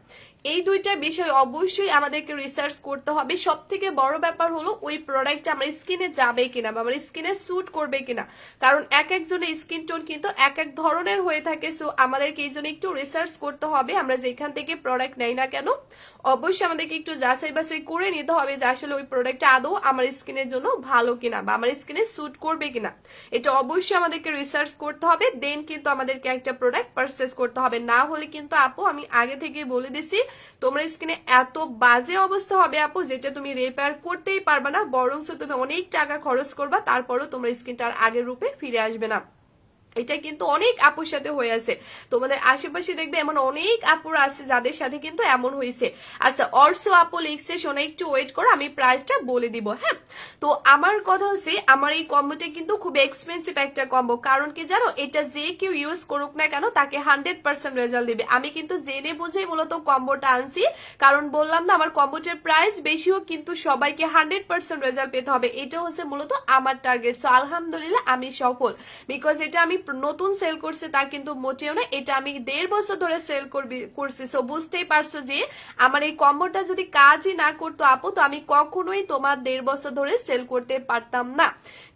এই 2টা বিষয় অবশ্যই আমাদেরকে রিসার্চ করতে হবে। সব থেকে বড় ব্যাপার হলো ওই প্রোডাক্টটা আমার স্কিনে যাবে কিনা, বা আমার স্কিনে স্যুট করবে কিনা, কারণ এক একজনের স্কিন টোন কিন্তু এক এক ধরনের হয়ে থাকে। সো আমাদেরকে এই জন্য একটু রিসার্চ করতে হবে। আমরা যেখান থেকে প্রোডাক্ট নেই না কেন অবশ্যই আমাদেরকে একটু যাচাই বাছাই করে নিতে হবে যে আসলে ওই প্রোডাক্টটা আদৌ আমার স্কিনের জন্য ভালো কিনা, বা আমার স্কিনে স্যুট করবে কিনা, এটা অবশ্যই আমাদেরকে রিসার্চ করতে হবে। দেন কিন্তু আমাদেরকে একটা প্রোডাক্ট পারচেস করতে হবে, না হলে কিন্তু আপু আমি আগে থেকে বলে দিছি তোমার স্কিনে এত বাজে অবস্থা হবে আপু, যেটা তুমি রিপেয়ার করতেই পারবে না, বরঞ্চ তুমি অনেক টাকা খরচ করবা, তারপরও তোমার স্কিনটা আর আগের রূপে ফিরে আসবে না। এটা কিন্তু অনেক আপুর সাথে হয়ে আছে, তোমাদের আশেপাশে দেখবে এমন অনেক আপুর আছে যাদের সাথে কিন্তু এমন হয়েছে। আচ্ছা, অর্স আপু লিখছে শোনা একটু ওয়েট করো, আমি প্রাইসটা বলে দিব। হ্যাঁ, তো আমার কথা হচ্ছে আমার এই কম্বোটা কিন্তু খুব এক্সপেন্সিভ একটা কম্বো, কারণ কি জানো, এটা যে কেউ ইউজ করুক না কেন তাকে 100% রেজাল্ট দিবে। আমি কিন্তু জেনে বুঝেই মূলত কম্বোটা আনছি, কারণ বললাম না আমার কম্বোটার প্রাইস বেশি হোক কিন্তু সবাইকে 100% রেজাল্ট পেতে হবে, এটা হচ্ছে মূলত আমার টার্গেট। সো আলহামদুলিল্লাহ আমি সফল, বিকজ এটা আমি নতুন সেল করছি তা কিন্তু মোটেও না, এটা আমি 1.5 বছর ধরে সেল করছি। সো বুঝতেই পারছো যে আমার এই কম্বোটা যদি কাজই না করতো আপু, তো আমি কখনোই তোমার 1.5 বছর ধরে সেল করতে পারতাম না।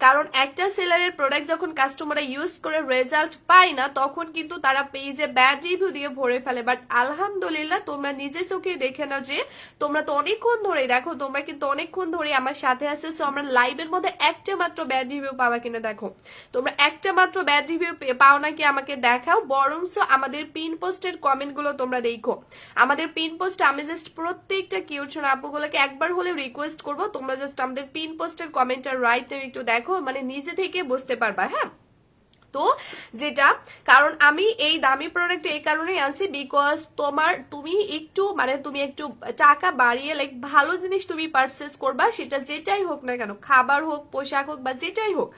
কারণ একটা সেলারের প্রোডাক্ট যখন কাস্টমাররা ইউজ করে রেজাল্ট পায় না, তখন কিন্তু তারা পেজে ব্যাড রিভিউ দিয়ে ভরে ফেলে। বাট আলহামদুলিল্লাহ তোমরা নিজে চোখে দেখে নাও যে তোমরা তো অনেকক্ষণ ধরে দেখো, তোমরা কিন্তু অনেকক্ষণ ধরে আমার সাথে আছো। সো আমরা লাইভের মধ্যে একটা মাত্র ব্যাড রিভিউ পাওয়া কিনা দেখো, তোমরা একটা মাত্র ব্যাড রিভিউ পাও নাকি আমাকে দেখাও, বরংস আমাদের পিন পোস্টের কমেন্ট গুলো তোমরা দেখো। আমাদের পিন পোস্ট আমি জাস্ট প্রত্যেকটা কিউট আপুগুলোকে একবার হলে রিকোয়েস্ট করবো, তোমরা জাস্ট আমাদের পিন পোস্টের কমেন্টটা রাইট নাও একটু দেখো, মানে নিজে থেকে বুঝতে পারবা। হ্যাঁ, তো যেটা, কারণ আমি এই দামি প্রোডাক্ট এই কারণেই আনছি বিকজ তুমি একটু মানে তুমি একটু টাকা বাড়িয়ে লাইক ভালো জিনিস তুমি পারচেস করবা, সেটা যেটাই হোক না কেন, খাবার হোক পোশাক হোক বা যেটাই হোক,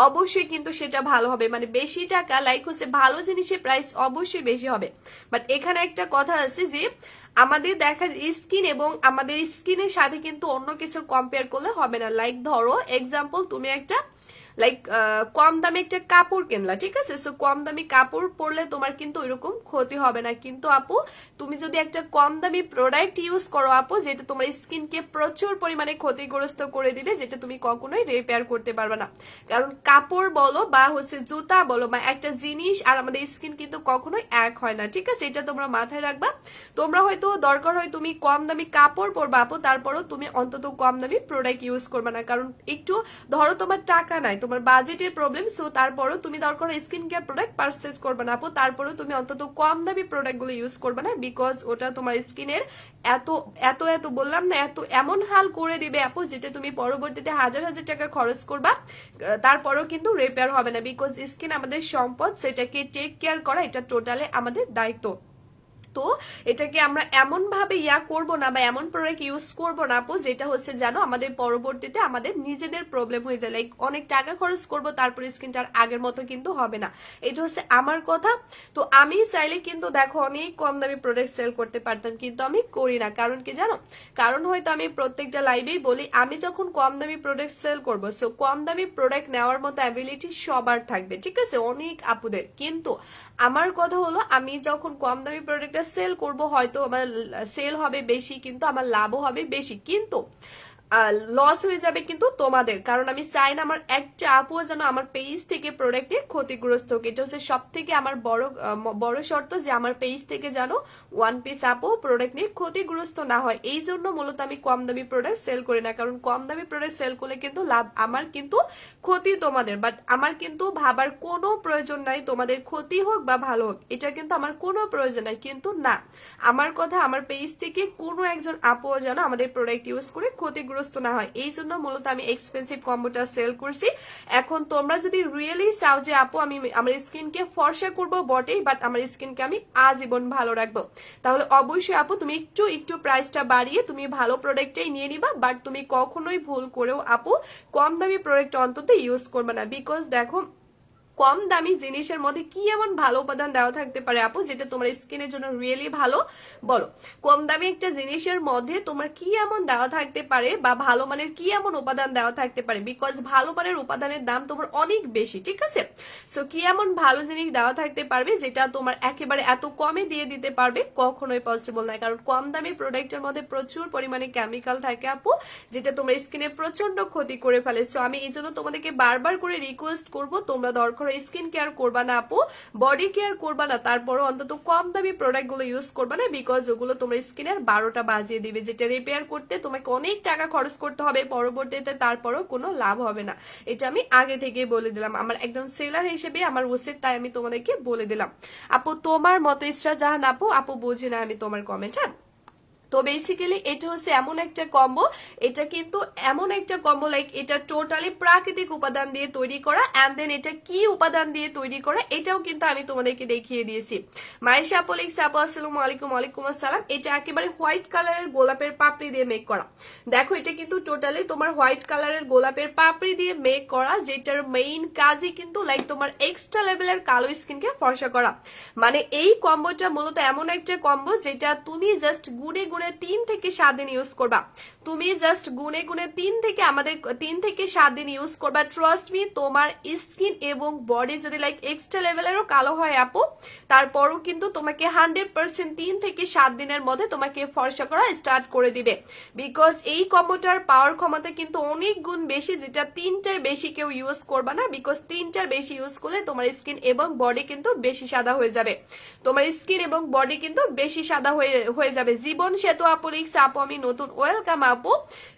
অবশ্যই কিন্তু সেটা ভালো হবে। মানে বেশি টাকা লাইক হচ্ছে ভালো জিনিসের প্রাইস অবশ্যই বেশি হবে। বাট এখানে একটা কথা আছে যে আমাদের দেখা স্কিন এবং আমাদের স্কিনের সাথে কিন্তু অন্য কিছুর কম্পেয়ার করলে হবে না। লাইক ধরো এক্সাম্পল, তুমি একটা লাইক কম দামে একটা কাপড় কিনলা, ঠিক আছে, সো কম দামি কাপড় পরলে তোমার কিন্তু ওইরকম ক্ষতি হবে না। কিন্তু আপু তুমি যদি একটা কম দামি প্রোডাক্ট ইউজ করো আপু, যেটা তোমার স্কিনকে প্রচুর পরিমাণে ক্ষতিগ্রস্ত করে দিবে, যেটা তুমি কখনোই রিপেয়ার করতে পারবে না। কারণ কাপড় বলো বা হচ্ছে জুতা বলো বা একটা জিনিস আর আমাদের স্কিন কিন্তু কখনোই এক হয় না, ঠিক আছে, এটা তোমরা মাথায় রাখবা। তোমরা হয়তো দরকার হয় তুমি কম দামি কাপড় পরবা আপু, তারপরও তুমি অন্তত কম দামি প্রোডাক্ট ইউজ করবে না। কারণ একটু ধরো তোমার টাকা নাই, তোমার বাজেটের প্রবলেম, সো তারপরও তুমি দরকার স্কিন কেয়ার প্রোডাক্ট পারচেজ করবে না আপু, তারপরও তুমি অন্তত কম দামি প্রোডাক্ট গুলো ইউজ করবে না, বিকজ ওটা তোমার স্কিনের এত এত এত বললাম না এত এমন হাল করে দিবে আপু, যেটা তুমি পরবর্তীতে হাজার হাজার টাকা খরচ করবা, তারপরও কিন্তু রিপেয়ার হবে না। বিকজ স্কিন আমাদের সম্পদ, সেটাকে টেক কেয়ার করা এটা টোটালি আমাদের দায়িত্ব। তো এটাকে আমরা এমন ভাবে করব না বা এমন প্রোডাক্ট ইউজ করব না আপু, যেটা হচ্ছে জানো আমাদের পরবর্তীতে আমাদের নিজেদের প্রবলেম হয়ে যায়, লাইক অনেক টাকা খরচ করব তারপর স্কিনটা আগের মতো কিন্তু হবে না। এটা হচ্ছে আমার কথা। তো আমি চাইলে কিন্তু দেখো অনেক কম দামি প্রোডাক্ট সেল করতে পারতাম, কিন্তু আমি করি না। কারণ কি জানো, কারণ হয়তো আমি প্রত্যেকটা লাইভেই বলি আমি যখন কম দামি প্রোডাক্ট সেল করবো, সো কম দামি প্রোডাক্ট নেওয়ার মতো অ্যাবিলিটি সবার থাকবে, ঠিক আছে, অনেক আপুদের। কিন্তু আমার কথা হলো আমি যখন কম দামি প্রোডাক্টটা সেল করব, হয়তো আমার সেল হবে বেশি কিন্তু আমার লাভও হবে বেশি, কিন্তু লস হয়ে যাবে কিন্তু তোমাদের। কারণ আমি চাই না আমার একটা আপুও যেন আমার পেজ থেকে প্রোডাক্টে ক্ষতিগ্রস্ত হোক। এটা হচ্ছে সব থেকে আমার বড় শর্ত, যে আমার পেজ থেকে যেন ওয়ান পিস আপু প্রোডাক্ট নিয়ে ক্ষতিগ্রস্ত না হয়। এই জন্য মূলত আমি কম দামি প্রোডাক্ট সেল করি না, কারণ কম দামি প্রোডাক্ট সেল করলে কিন্তু লাভ আমার কিন্তু ক্ষতি তোমাদের। বাট আমার কিন্তু ভাবার কোনো প্রয়োজন নাই তোমাদের ক্ষতি হোক বা ভালো হোক, এটা কিন্তু আমার কোনো প্রয়োজন নাই। কিন্তু না, আমার কথা আমার পেজ থেকে কোনো একজন আপুও যেন আমাদের প্রোডাক্ট ইউজ করে ক্ষতিগ্রস্ত না হয়, এই জন্য মূলত আমি এক্সপেন্সিভ কম্বোটা সেল করছি। এখন তোমরা যদি রিয়েলি চাও যে আপু আমি আমার স্কিনকে ফর্সা করবো বটেই, বাট আমার স্কিনকে আমি আজীবন ভালো রাখবো, তাহলে অবশ্যই আপু তুমি একটু একটু প্রাইসটা বাড়িয়ে তুমি ভালো প্রোডাক্টটাই নিয়ে নিবা। বাট তুমি কখনোই ভুল করেও আপু কম দামি প্রোডাক্ট অন্তত ইউজ করবে না, বিকজ দেখো কম দামি জিনিসের মধ্যে কি এমন ভালো উপাদান দেওয়া থাকতে পারে আপু যেটা তোমার স্কিনের জন্য রিয়েলি ভালো, বলো। কম দামি একটা জিনিসের মধ্যে তোমার কি এমন দেওয়া থাকতে পারে বা ভালো মানের কি এমন উপাদান দেওয়া থাকতে পারে, বিকজ ভালো মানের উপাদানের দাম তোমার অনেক বেশি, ঠিক আছে। সো কি এমন ভালো জিনিস দেওয়া থাকতে পারবে যেটা তোমার একেবারে এত কমে দিয়ে দিতে পারবে, কখনোই পসিবল নয়। কারণ কম দামি প্রোডাক্টের মধ্যে প্রচুর পরিমাণে কেমিক্যাল থাকে আপু, যেটা তোমার স্কিনে প্রচন্ড ক্ষতি করে ফেলে। সো আমি এই জন্য তোমাদেরকে বারবার করে রিকোয়েস্ট করবো, তোমরা দরকার স্কিন কেয়ার করবা না আপু, বডি কেয়ার করবা না, তারপরও অন্তত কম দামি প্রোডাক্ট গুলো ইউজ করবা না, বিকজ ওগুলো তোমার স্কিনের 12টা বাজিয়ে দিবে, যেটা রিপেয়ার করতে তোমাকে অনেক টাকা খরচ করতে হবে পরবর্তীতে, তারপরও কোনো লাভ হবে না। এটা আমি আগে থেকে বলে দিলাম, আমার একদম সেলার হিসেবে আমার উচিত, তাই আমি তোমাদেরকে বলে দিলাম। আপু তোমার মতো ইসরা জাহান আপু, আপু বুঝি না আমি তোমার কমেন্ট। হ্যাঁ, তো বেসিক্যালি এটা হচ্ছে এমন একটা কম্বো, এটা কিন্তু এমন একটা কম্বো লাইক এটা টোটালি প্রাকৃতিক উপাদান দিয়ে তৈরি করা, এন্ড দেন এটা কি উপাদান দিয়ে তৈরি করা এটাও কিন্তু আমি তোমাদেরকে দেখিয়ে দিয়েছি। মাইশা আপু লিখছে, আপু আসসালামু আলাইকুম। ওয়ালাইকুম আসসালাম। এটা একেবারে হোয়াইট কালারের গোলাপের পাপড়ি দিয়ে মেক করা। দেখো এটা কিন্তু টোটালি তোমার হোয়াইট কালারের গোলাপের পাপড়ি দিয়ে মেক করা, যেটার মেইন কাজই কিন্তু লাইক তোমার এক্সট্রা লেভেলের কালো স্কিনকে ফর্সা করা। মানে এই কম্বোটা মূলত এমন একটা কম্বো যেটা তুমি জাস্ট গুনে গুনে 3 থেকে 7 দিন ইউজ করবা। তুমি জাস্ট গুনে গুনে 3 থেকে 7 দিন ইউজ করবা। ট্রাস্ট মি, তোমার স্কিন এবং বডি যদি লাইক এক্সট্রা লেভেলেরও কালো হয় আপু, তারপরও কিন্তু তোমাকে 100% 3 থেকে 7 দিনের মধ্যে তোমাকে ফর্সা করা স্টার্ট করে দিবে। বিকজ এই কম্বোটার পাওয়ার ক্ষমতা কিন্তু অনেক গুণ বেশি, যেটা 3টার বেশি কেউ ইউজ করবা না। বিকজ 3টার বেশি ইউজ করলে তোমার স্কিন এবং বডি কিন্তু বেশি সাদা হয়ে যাবে। তোমার স্কিন এবং বডি কিন্তু বেশি সাদা হয়ে যাবে। জীবন সেতু আপু লিখছে, আপু আমি নতুন, ওয়েলকাম আপু।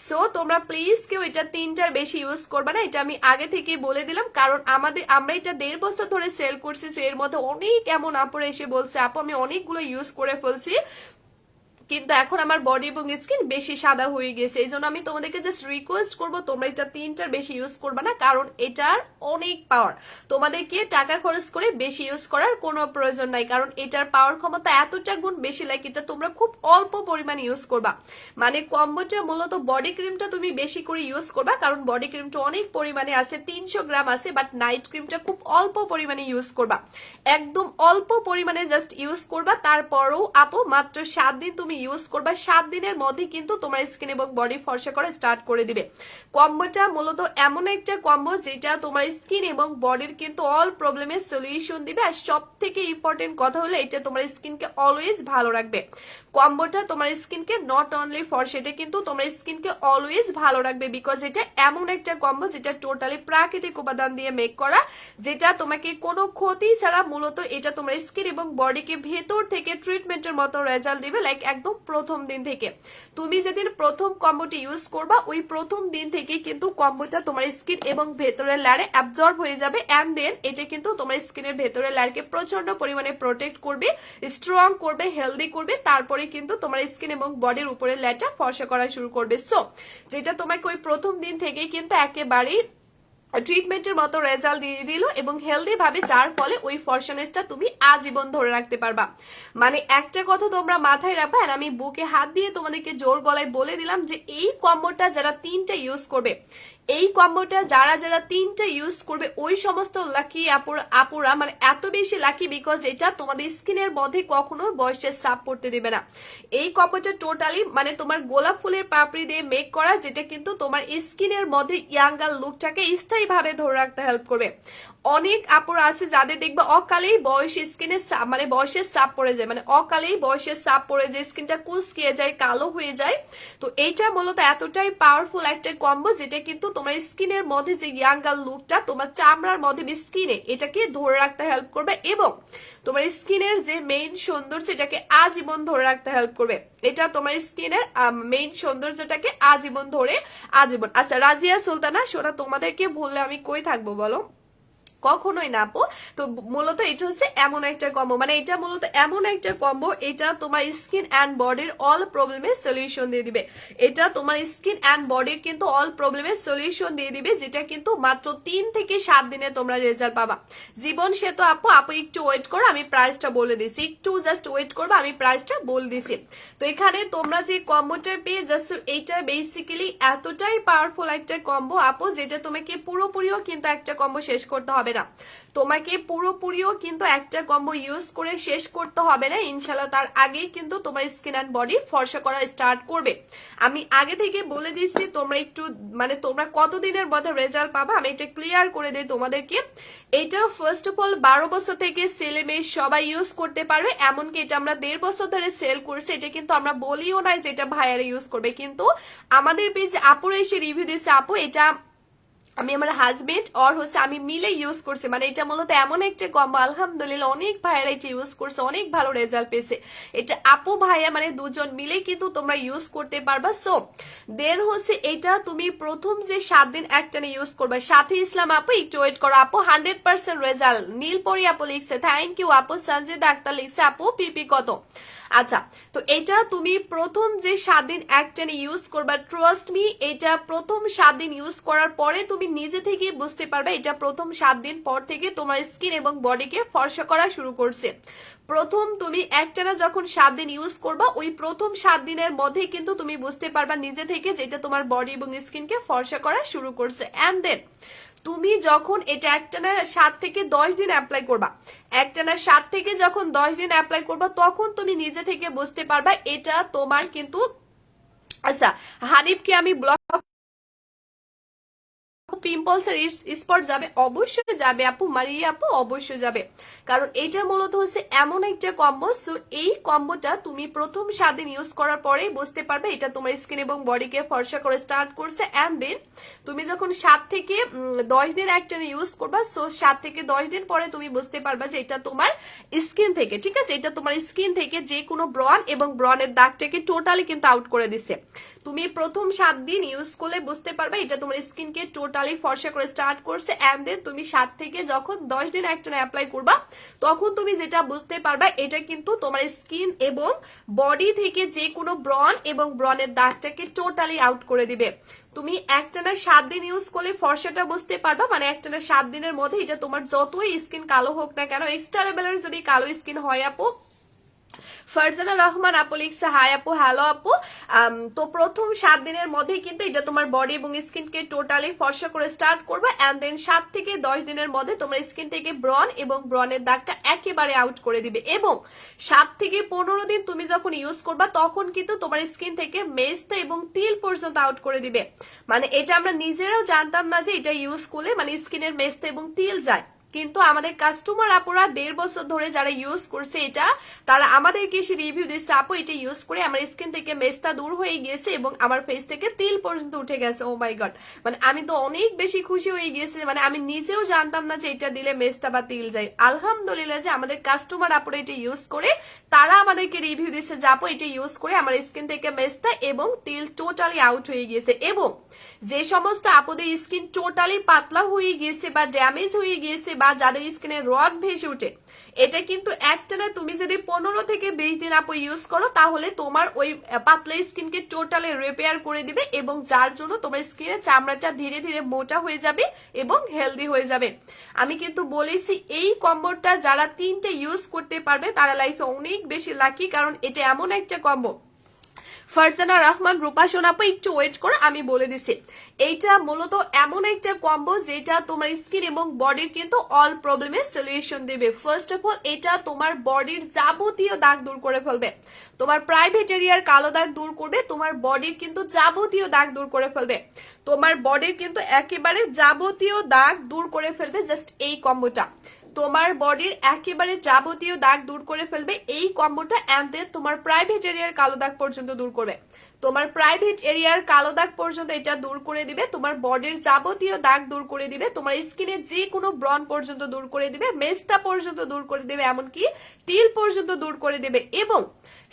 সো তোমরা প্লিজ কেউ এটা 3টার বেশি ইউজ করবে না, এটা আমি আগে থেকে বলে দিলাম। কারণ আমরা এটা 1.5 বছর ধরে সেল করছি, এর মধ্যে অনেক এমন আপুরা এসে বলছে আপু আমি অনেকগুলো ইউজ করে ফেলছি, কিন্তু এখন আমার বডি এবং স্কিন বেশি সাদা হয়ে গেছে। এই জন্য আমি তোমাদেরকে জাস্ট রিকোয়েস্ট করবো তোমরা এটা 3টার বেশি ইউজ করবে না, কারণ এটার অনেক পাওয়ার। তোমাদেরকে টাকা খরচ করে বেশি ইউজ করার কোনো প্রয়োজন নাই, কারণ এটার পাওয়ার ক্ষমতা এতটা গুণ বেশি, লাইক এটা তোমরা খুব অল্প পরিমাণে ইউজ করবা। মানে কম্বোটা মূলত বডি ক্রিমটা তুমি বেশি করে ইউজ করবা, কারণ বডি ক্রিমটা অনেক পরিমাণে আছে, 300 গ্রাম আছে, বাট নাইট ক্রিমটা খুব অল্প পরিমাণে ইউজ করবা। একদম অল্প পরিমাণে জাস্ট ইউজ করবা। তারপরেও আপু মাত্র 7 দিন তুমি ইউজ করবা, 7 দিনের মধ্যে কিন্তু তোমার স্কিন এবং বডি ফর্সা করা স্টার্ট করে দিবে। কম্বোটা মূলত এমন একটা কম্বো যেটা তোমার স্কিন এবং বডির কিন্তু অল প্রবলেমের সলিউশন দিবে। আর সব থেকে ইম্পর্টেন্ট কথা হলো এটা তোমার স্কিনকে অলওয়েজ ভালো রাখবে। কম্বোটা তোমার স্কিনকে নট অনলি ফর্সা, এটা কিন্তু তোমার স্কিনকে অলওয়েজ ভালো রাখবে। বিকজ এটা এমন একটা কম্বো যেটা টোটালি প্রাকৃতিক উপাদান দিয়ে মেক করা, যেটা তোমাকে কোনো ক্ষতি ছাড়া মূলত এটা তোমার স্কিন এবং বডিকে ভেতর থেকে ট্রিটমেন্টের মতো রেজাল্ট দিবে। লাইক একদম প্রথম দিন থেকে, তুমি যেদিন প্রথম কম্বোটি ইউজ করবা ওই প্রথম দিন থেকে কিন্তু কম্বোটা তোমার স্কিন এবং ভেতরের লেয়ারে অ্যাবজর্ব হয়ে যাবে, এন্ড দেন এটা কিন্তু তোমার স্কিনের ভেতরের লেয়ারকে প্রচন্ড পরিমাণে প্রোটেক্ট করবে, স্ট্রং করবে, হেলদি করবে। তারপরে কিন্তু তোমার স্কিন এবং বডির উপরের লেয়ারটা ফর্সা করা শুরু করবে। সো যেটা তোমাকে ওই প্রথম দিন থেকেই কিন্তু একেবারেই ট্রিটমেন্টের মতো রেজাল্ট দিয়ে দিল এবং হেলদি ভাবে, যার ফলে ওই ফর্সানেসটা তুমি আজীবন ধরে রাখতে পারবা। মানে একটা কথা তোমরা মাথায় রাখবা, আর আমি বুকে হাত দিয়ে তোমাদেরকে জোর গলায় বলে দিলাম যে এই কম্বোটা যারা 3টা ইউজ করবে, এই কম্বোটা যারা 3টা ইউজ করবে ওই সমস্ত লাকি আপুরা মানে এত বেশি লাকি, বিকজ এটা তোমাদের স্কিনের মধ্যে কখনো বয়সের ছাপ পড়তে দেবে না। এই কম্বোটা টোটালি মানে তোমার গোলাপ ফুলের পাপড়ি দিয়ে মেক করা, যেটা কিন্তু তোমার স্কিনের মধ্যে ইয়াঙ্গাল লুকটাকে স্থায়ীভাবে ধরে রাখতে হেল্প করবে। অনেক আপুরা আছে যাদের দেখবে অকালেই বয়স স্কিনের মানে বয়সের ছাপ পড়ে যায়, মানে অকালেই বয়সের ছাপ পড়ে যায়, স্কিনটা কুচকিয়ে যায়, কালো হয়ে যায়। তো এইটা মূলত এতটাই পাওয়ারফুল একটা কম্বো যেটা কিন্তু তোমার স্কিনের মধ্যে যে ইয়াঙ্গাল লুকটা তোমার চামড়ার মধ্যে স্কিনে এটাকে ধরে রাখতে হেল্প করবে, এবং তোমার স্কিনের যে মেইন সৌন্দর্য এটাকে আজীবন ধরে রাখতে হেল্প করবে। এটা তোমার স্কিনের মেইন সৌন্দর্যটাকে আজীবন ধরে আজীবন। আচ্ছা রাজিয়া সুলতানা সোনা, তোমাদেরকে বললে আমি কই থাকবো বলো, কখনোই না আপু। তো মূলত এটা হচ্ছে এমন একটা কম্বো, মানে এটা মূলত এমন একটা কম্বো, এটা তোমার স্কিন অ্যান্ড বডির অল প্রবলেমের সলিউশন দিয়ে দিবে। এটা তোমার স্কিন অ্যান্ড বডির কিন্তু অল প্রবলেমের সলিউশন দিয়ে দিবে, যেটা কিন্তু মাত্র 3 থেকে 7 দিনে তোমরা রেজাল্ট পাবা। জীবন সেতু আপু একটু ওয়েট করো, আমি প্রাইসটা বলে দিছি, একটু জাস্ট ওয়েট করবো, আমি প্রাইসটা বলে দিছি। তো এখানে তোমরা যে কম্বোটা পেয়ে জাস্ট এইটা বেসিক্যালি এতটাই পাওয়ারফুল একটা কম্বো আপু, যেটা তোমাকে পুরোপুরিও কিন্তু একটা কম্বো শেষ করতে হবে না, তোমাকে পুরোপুরিও কিন্তু একটা কম্বো ইউজ করে শেষ করতে হবে না ইনশাল্লাহ। তার আগেই কিন্তু তোমার স্কিন অ্যান্ড বডি ফর্সা করা স্টার্ট করবে। আমি আগে থেকে বলে দিচ্ছি, তোমরা একটু মানে তোমরা কতদিনের মধ্যে রেজাল্ট পাবা আমি এটা ক্লিয়ার করে দিই তোমাদেরকে। এটা ফার্স্ট অফ অল 12 বছর থেকে ছেলে মেয়ে সবাই ইউজ করতে পারবে, এমনকি এটা আমরা 1.5 বছর ধরে সেল করছি। এটা কিন্তু আমরা বলিও নাই যে এটা ভাইয়ারা ইউজ করবে, কিন্তু আমাদের পেজে আপুরা এসে রিভিউ দিচ্ছে আপু এটা আমি আমার হাজবেন্ড আর হচ্ছে আমি মিলে ইউজ করছি, মানে এটা মূলত এমন একটা কম্বো, আলহামদুলিল্লাহ অনেক ভাইয়ারা এটা ইউজ করছে, অনেক ভালো রেজাল্ট পেয়েছে। এটা আপু ভাইয়া মানে দুজন মিলে কিন্তু তোমরা ইউজ করতে পারবা। সো দেন হচ্ছে এটা তুমি প্রথম যে 7 দিন একটানে ইউজ করবা। সাথে ইসলাম আপু একটু ওয়েট করো আপু, 100% রেজাল্ট। নীলপরি আপু লিখছে থ্যাংক ইউ আপু। সঞ্জিদ আক্তার লিখছে আপু পিপি কত। আচ্ছা, তো এটা তুমি প্রথম যে 7 দিন একটানে ইউজ করবা, ট্রাস্ট মি এটা প্রথম 7 দিন ইউজ করার পরে তুমি নিজে থেকেই বুঝতে পারবে এটা প্রথম 7 দিন পর থেকে তোমার স্কিন এবং বডিকে ফর্সা করা শুরু করছে। প্রথম তুমি একটানা যখন 7 দিন ইউজ করবা, ওই প্রথম 7 দিনের মধ্যে কিন্তু তুমি বুঝতে পারবা নিজে থেকে যেটা তোমার বডি এবং স্কিনকে ফর্সা করা শুরু করছে। এন্ড দেন তুমি যখন এটা একটানা 7 থেকে 10 দিন অ্যাপ্লাই করবা, একটানা 7 থেকে যখন 10 দিন অ্যাপ্লাই করবা, তখন তুমি নিজে থেকে বুঝতে পারবা এটা তোমার কিন্তু। আচ্ছা, হানিফকে আমি ব্লক, পিম্পলস এর স্পট যাবে, অবশ্যই যাবে আপু। মারিয়া আপু অবশ্যই যাবে, কারণ এটা মূলত হচ্ছে এমন একটা কম্বো। সো এই কম্বোটা তুমি প্রথম 7 দিন ইউজ করার পরেই বুঝতে পারবে এটা তোমার স্কিন এবং বডিকে ফর্সা করে স্টার্ট করছে। এন্ড দেন তুমি যখন 7 থেকে 10 দিন একটানে ইউজ করবা, সো 7 থেকে 10 দিন পরে তুমি বুঝতে পারবা যে এটা তোমার স্কিন থেকে, ঠিক আছে, এটা তোমার স্কিন থেকে যে কোনো ব্রন এবং ব্রনের দাগটাকে টোটালি কিন্তু আউট করে দিছে। তুমি প্রথম 7 দিন ইউজ করলে বুঝতে পারবে এটা তোমার স্কিনকে টোটালি ফর্সা করে স্টার্ট করছে। এন্ড দেন তুমি 7 থেকে যখন 10 দিন একটানা অ্যাপ্লাই করবা, তখন তুমি যেটা বুঝতে পারবা এটা কিন্তু তোমার স্কিন এবং বডি থেকে যে কোনো ব্রন এবং ব্রনের দাগটাকে টোটালি আউট করে দিবে। তুমি একটানা 7 দিন ইউজ করলে ফর্সাটা বুঝতে পারবা, মানে একটানা 7 দিনের মধ্যে এটা তোমার যতই স্কিন কালো হোক না কেন, এক্সট্রা লেভেলের যদি কালো স্কিন হয় আপু। ফারজানা রহমান আপু লিখছে হাই আপু, হ্যালো আপু। তো প্রথম 7 দিনের মধ্যে কিন্তু এটা তোমার বডি এবং স্কিনকে টোটালি ফর্সা করে স্টার্ট করবে। এন্ড দেন 7 থেকে 10 দিনের মধ্যে তোমার স্কিন থেকে ব্রন এবং ব্রনের দাগটা একেবারে আউট করে দিবে। এবং 7 থেকে 15 দিন তুমি যখন ইউজ করবা, তখন কিন্তু তোমার স্কিন থেকে মেস্তা এবং তিল পর্যন্ত আউট করে দিবে। মানে এটা আমরা নিজেরাও জানতাম না যে এটা ইউজ করলে মানে স্কিনের মেস্তা এবং তিল যায়, কিন্তু আমাদের কাস্টমার আপুরা 1.5 বছর ধরে যারা ইউজ করছে এটা, তারা আমাদেরকে এসে রিভিউ দিচ্ছে আপু এটা ইউজ করে আমার স্কিন থেকে মেস্তা দূর হয়ে গিয়েছে এবং আমার ফেস থেকে তিল পর্যন্ত উঠে গেছে। ও মাই গড, মানে আমি তো অনেক বেশি খুশি হয়ে গিয়েছি, মানে আমি নিজেও জানতাম না যে এটা দিলে মেস্তা বা তিল যায়। আলহামদুলিল্লাহ যে আমাদের কাস্টমার আপুরা এটা ইউজ করে তারা আমাদেরকে রিভিউ দিচ্ছে যে আপু এটা ইউজ করে আমার স্কিন থেকে মেস্তা এবং তিল টোটালি আউট হয়ে গিয়েছে। এবং যে সমস্ত আপুদের স্কিন টোটালি পাতলা হয়ে গিয়েছে বা ড্যামেজ হয়ে গিয়েছে বা যাদের স্কিনে রগ ভেসে উঠে, এটা কিন্তু একটানা তুমি যদি 15 থেকে 20 দিন আপু ইউজ করো, তাহলে তোমার ওই পাতলা স্কিনকে টোটালি রিপেয়ার করে দিবে এবং যার জন্য তোমার স্কিনের চামড়াটা ধীরে ধীরে মোটা হয়ে যাবে এবং হেলদি হয়ে যাবে। আমি কিন্তু বলেছি এই কম্বোটা যারা 3টে ইউজ করতে পারবে তারা লাইফে অনেক বেশি লাকি, কারণ এটা এমন একটা কম্বো। ফারজানা রহমান রূপা সোনাপু একটু ওয়েট করো, আমি বলে দিছি। এইটা মূলত এমন একটা কম্বো যেটা তোমার স্কিন এবং বডির কিন্তু অল প্রবলেমের সলিউশন দেবে। ফার্স্ট অফ অল এটা তোমার বডির যাবতীয় দাগ দূর করে ফেলবে, তোমার প্রাইভেট এরিয়ার কালো দাগ দূর করবে, তোমার বডির কিন্তু যাবতীয় দাগ দূর করে ফেলবে, তোমার বডির কিন্তু একেবারে যাবতীয় দাগ দূর করে ফেলবে জাস্ট এই কম্বোটা। তোমার বডির একেবারে যাবতীয় দাগ দূর করে ফেলবে এই কম্বোটা। এন্ড দেন তোমার প্রাইভেট এরিয়ার কালো দাগ পর্যন্ত দূর করবে, তোমার প্রাইভেট এরিয়ার কালো দাগ পর্যন্ত এটা দূর করে দিবে, তোমার বডির যাবতীয় দাগ দূর করে দিবে, তোমার স্কিনের যে কোনো ব্রন পর্যন্ত দূর করে দিবে, মেস্তা পর্যন্ত দূর করে দিবে, এমনকি তিল পর্যন্ত দূর করে দিবে। এবং